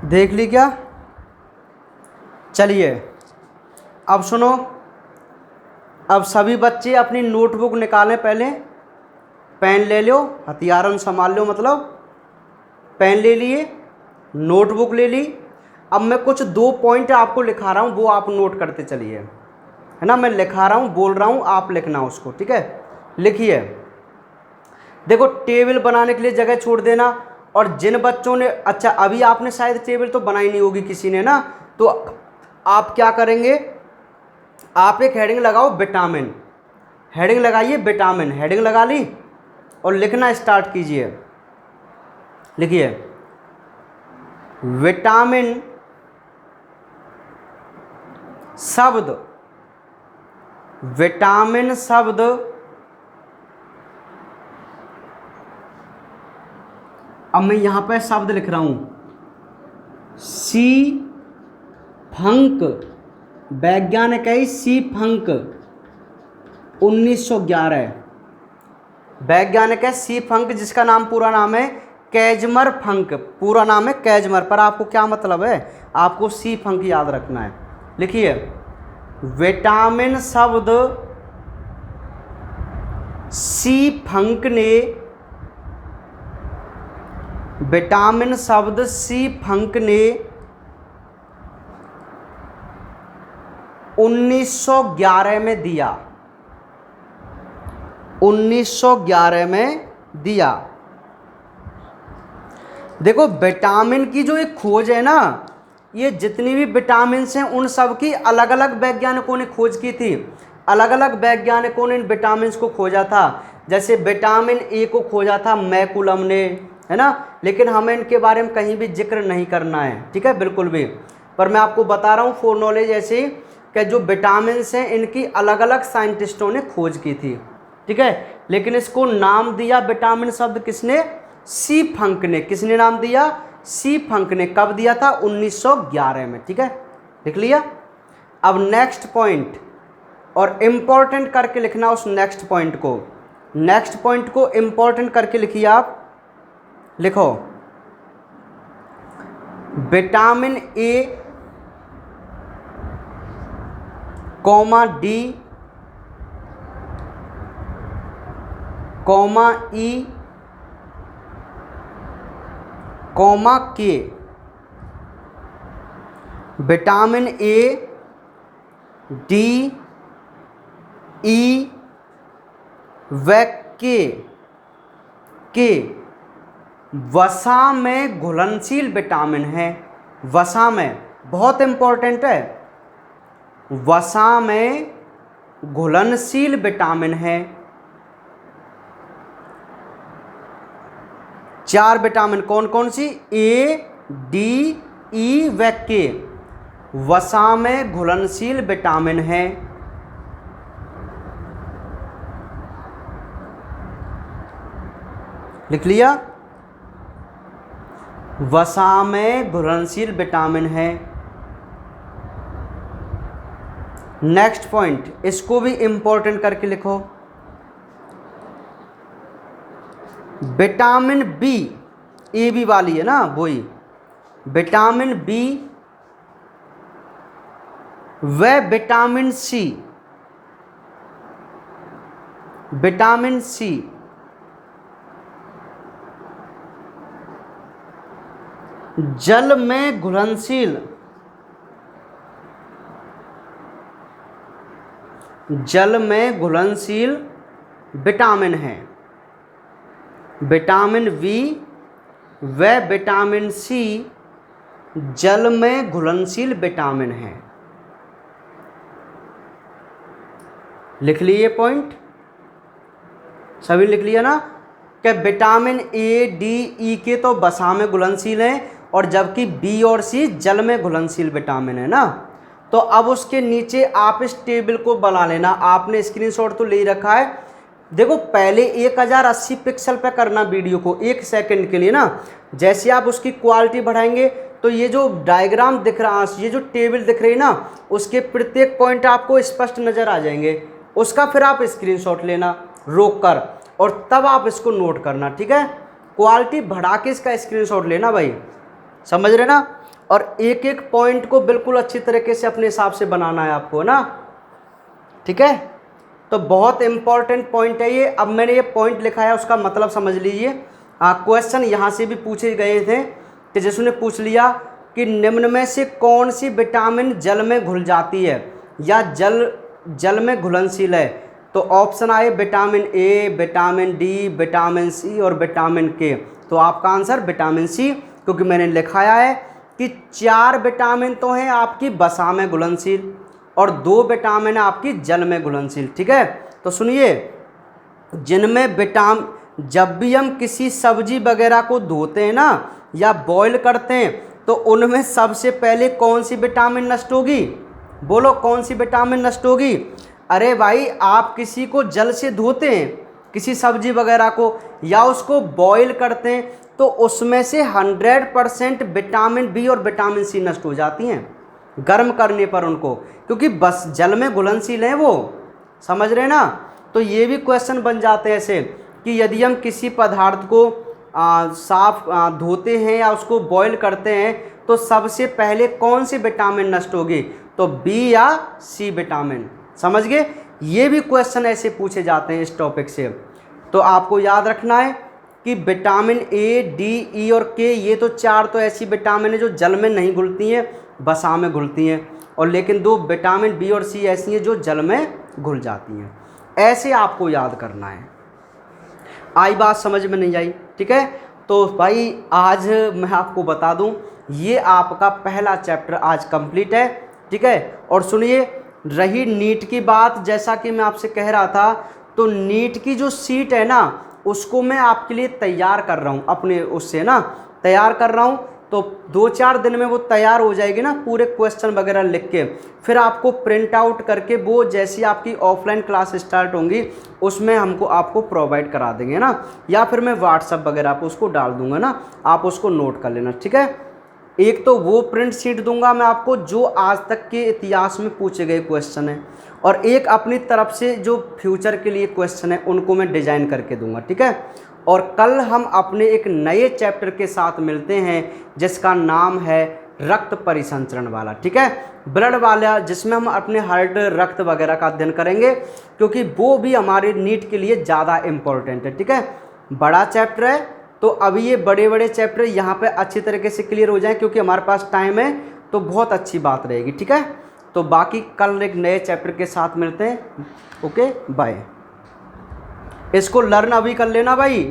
देख ली क्या? चलिए अब सुनो, अब सभी बच्चे अपनी नोटबुक निकालें। पहले पेन ले लो, हथियारन संभाल लो, मतलब पेन ले लिए, नोटबुक ले ली। अब मैं कुछ 2 पॉइंट आपको लिखा रहा हूँ, वो आप नोट करते चलिए, है ना। मैं लिखा रहा हूँ, बोल रहा हूँ, आप लिखना उसको। ठीक है, लिखिए। देखो टेबल बनाने के लिए जगह छोड़ देना। और जिन बच्चों ने, अच्छा अभी आपने शायद टेबल तो बनाई नहीं होगी किसी ने ना, तो आप क्या करेंगे, आप एक हेडिंग लगाओ विटामिन, हेडिंग लगाइए विटामिन, हेडिंग लगा ली और लिखना स्टार्ट कीजिए। लिखिए विटामिन शब्द, विटामिन शब्द अब मैं यहां पर शब्द लिख रहा हूं, सी फंक, वैज्ञानिक है सी फंक, 1911 वैज्ञानिक है सी फंक, जिसका नाम पूरा नाम है कैजमर फंक, पूरा नाम है कैजमर, पर आपको क्या मतलब है, आपको सी फंक याद रखना है। लिखिए विटामिन शब्द सी फंक ने, विटामिन शब्द सी फंक ने 1911 में दिया, 1911 में दिया। देखो विटामिन की जो एक खोज है ना, ये जितनी भी विटामिन हैं उन सब की अलग अलग वैज्ञानिकों ने खोज की थी, अलग अलग वैज्ञानिकों ने इन विटामिन को खोजा था। जैसे विटामिन ए को खोजा था मैकुलम ने, है ना, लेकिन हमें इनके बारे में कहीं भी जिक्र नहीं करना है, ठीक है, बिल्कुल भी। पर मैं आपको बता रहा हूँ फॉर नॉलेज ऐसे कि जो विटामिन हैं इनकी अलग अलग साइंटिस्टों ने खोज की थी, ठीक है। लेकिन इसको नाम दिया विटामिन शब्द किसने? सी फंक ने। किसने नाम दिया? सी फंक ने। कब दिया था? 1911 में, ठीक है, लिख लिया। अब नेक्स्ट पॉइंट, और इम्पोर्टेंट करके लिखना उस नेक्स्ट पॉइंट को, नेक्स्ट पॉइंट को इम्पोर्टेंट करके लिखिए आप, लिखो vitamin A comma D comma E comma के। विटामिन ए, डी, ई व के वसा में घुलनशील विटामिन है। वसा में, बहुत इंपॉर्टेंट है, वसा में घुलनशील विटामिन है। 4 विटामिन कौन कौन सी? ए, डी, ई व के वसा में घुलनशील विटामिन है। लिख लिया? वसा में घुलनशील विटामिन है। नेक्स्ट पॉइंट, इसको भी इंपॉर्टेंट करके लिखो, विटामिन बी, ए बी वाली है ना वही, विटामिन बी व विटामिन सी, विटामिन सी जल में घुलनशील, जल में घुलनशील विटामिन है। विटामिन बी व विटामिन सी जल में घुलनशील विटामिन है। लिख लिए पॉइंट? सभी लिख लिया ना कि विटामिन ए, डी, ई के तो वसा में घुलनशील हैं, और जबकि बी और सी जल में घुलनशील विटामिन है ना। तो अब उसके नीचे आप इस टेबल को बना लेना। आपने स्क्रीनशॉट तो ले ही रखा है। देखो पहले 1080 पिक्सल पे करना वीडियो को 1 सेकंड के लिए ना। जैसे आप उसकी क्वालिटी बढ़ाएंगे तो ये जो डायग्राम दिख रहा है, ये जो टेबल दिख रही है ना, उसके प्रत्येक पॉइंट आपको स्पष्ट नज़र आ जाएंगे। उसका फिर आप स्क्रीनशॉट लेना रोक कर, और तब आप इसको नोट करना, ठीक है। क्वालिटी बढ़ा के इसका स्क्रीनशॉट लेना भाई, समझ रहे ना। और एक एक पॉइंट को बिल्कुल अच्छी तरीके से अपने हिसाब से बनाना है आपको ना, ठीक है। तो बहुत इंपॉर्टेंट पॉइंट है ये। अब मैंने ये पॉइंट लिखा है, उसका मतलब समझ लीजिए। क्वेश्चन यहाँ से भी पूछे गए थे कि जिसने पूछ लिया कि निम्न में से कौन सी विटामिन जल में घुल जाती है या जल में घुलनशील है। तो ऑप्शन आए vitamin A, vitamin D, vitamin C और विटामिन के। तो आपका आंसर विटामिन सी, क्योंकि मैंने लिखाया है कि 4 विटामिन तो हैं आपकी वसा में घुलनशील और 2 विटामिन है आपकी जल में घुलनशील, ठीक है। तो सुनिए, जिनमें जब भी हम किसी सब्जी वगैरह को धोते हैं ना या बॉईल करते हैं, तो उनमें सबसे पहले कौन सी विटामिन नष्ट होगी? बोलो कौन सी विटामिन नष्ट होगी? अरे भाई, आप किसी को जल से धोते हैं, किसी सब्जी वगैरह को, या उसको बॉईल करते हैं, तो उसमें से 100% विटामिन बी और विटामिन सी नष्ट हो जाती हैं गर्म करने पर उनको, क्योंकि बस जल में घुलनशील हैं वो, समझ रहे ना। तो ये भी क्वेश्चन बन जाते हैं ऐसे कि यदि हम किसी पदार्थ को साफ धोते हैं या उसको बॉईल करते हैं, तो सबसे पहले कौन सी विटामिन नष्ट होगी? तो बी या सी विटामिन। समझ गए? ये भी क्वेश्चन ऐसे पूछे जाते हैं इस टॉपिक से। तो आपको याद रखना है कि विटामिन ए, डी, ई और के, ये तो 4 तो ऐसी विटामिन है जो जल में नहीं घुलती हैं, वसा में घुलती हैं, और लेकिन 2 विटामिन बी और सी ऐसी हैं जो जल में घुल जाती हैं। ऐसे आपको याद करना है। आई बात समझ में नहीं आई? ठीक है, तो भाई आज मैं आपको बता दूं, ये आपका पहला चैप्टर आज कंप्लीट है। ठीक है, और सुनिए, रही नीट की बात, जैसा कि मैं आपसे कह रहा था, तो नीट की जो सीट है ना, उसको मैं आपके लिए तैयार कर रहा हूँ, अपने उससे ना तैयार कर रहा हूँ। तो 2-4 दिन में वो तैयार हो जाएगी ना, पूरे क्वेश्चन वगैरह लिख के, फिर आपको प्रिंट आउट करके वो जैसी आपकी ऑफलाइन क्लास स्टार्ट होंगी उसमें आपको प्रोवाइड करा देंगे ना, या फिर मैं व्हाट्सअप वगैरह पर उसको डाल दूंगा ना, आप उसको नोट कर लेना। ठीक है, एक तो वो प्रिंट शीट दूंगा मैं आपको जो आज तक के इतिहास में पूछे गए क्वेश्चन हैं, और एक अपनी तरफ से जो फ्यूचर के लिए क्वेश्चन है उनको मैं डिजाइन करके दूंगा। ठीक है, और कल हम अपने एक नए चैप्टर के साथ मिलते हैं जिसका नाम है रक्त परिसंचरण वाला। ठीक है, ब्लड वाला, जिसमें हम अपने हार्ट, रक्त वगैरह का अध्ययन करेंगे, क्योंकि वो भी हमारे नीट के लिए ज़्यादा इम्पोर्टेंट है। ठीक है, बड़ा चैप्टर है, तो अभी ये बड़े बड़े चैप्टर यहाँ पे अच्छी तरीके से क्लियर हो जाएं, क्योंकि हमारे पास टाइम है, तो बहुत अच्छी बात रहेगी। ठीक है, तो बाकी कल एक नए चैप्टर के साथ मिलते हैं। Okay, bye. इसको लर्न अभी कर लेना भाई।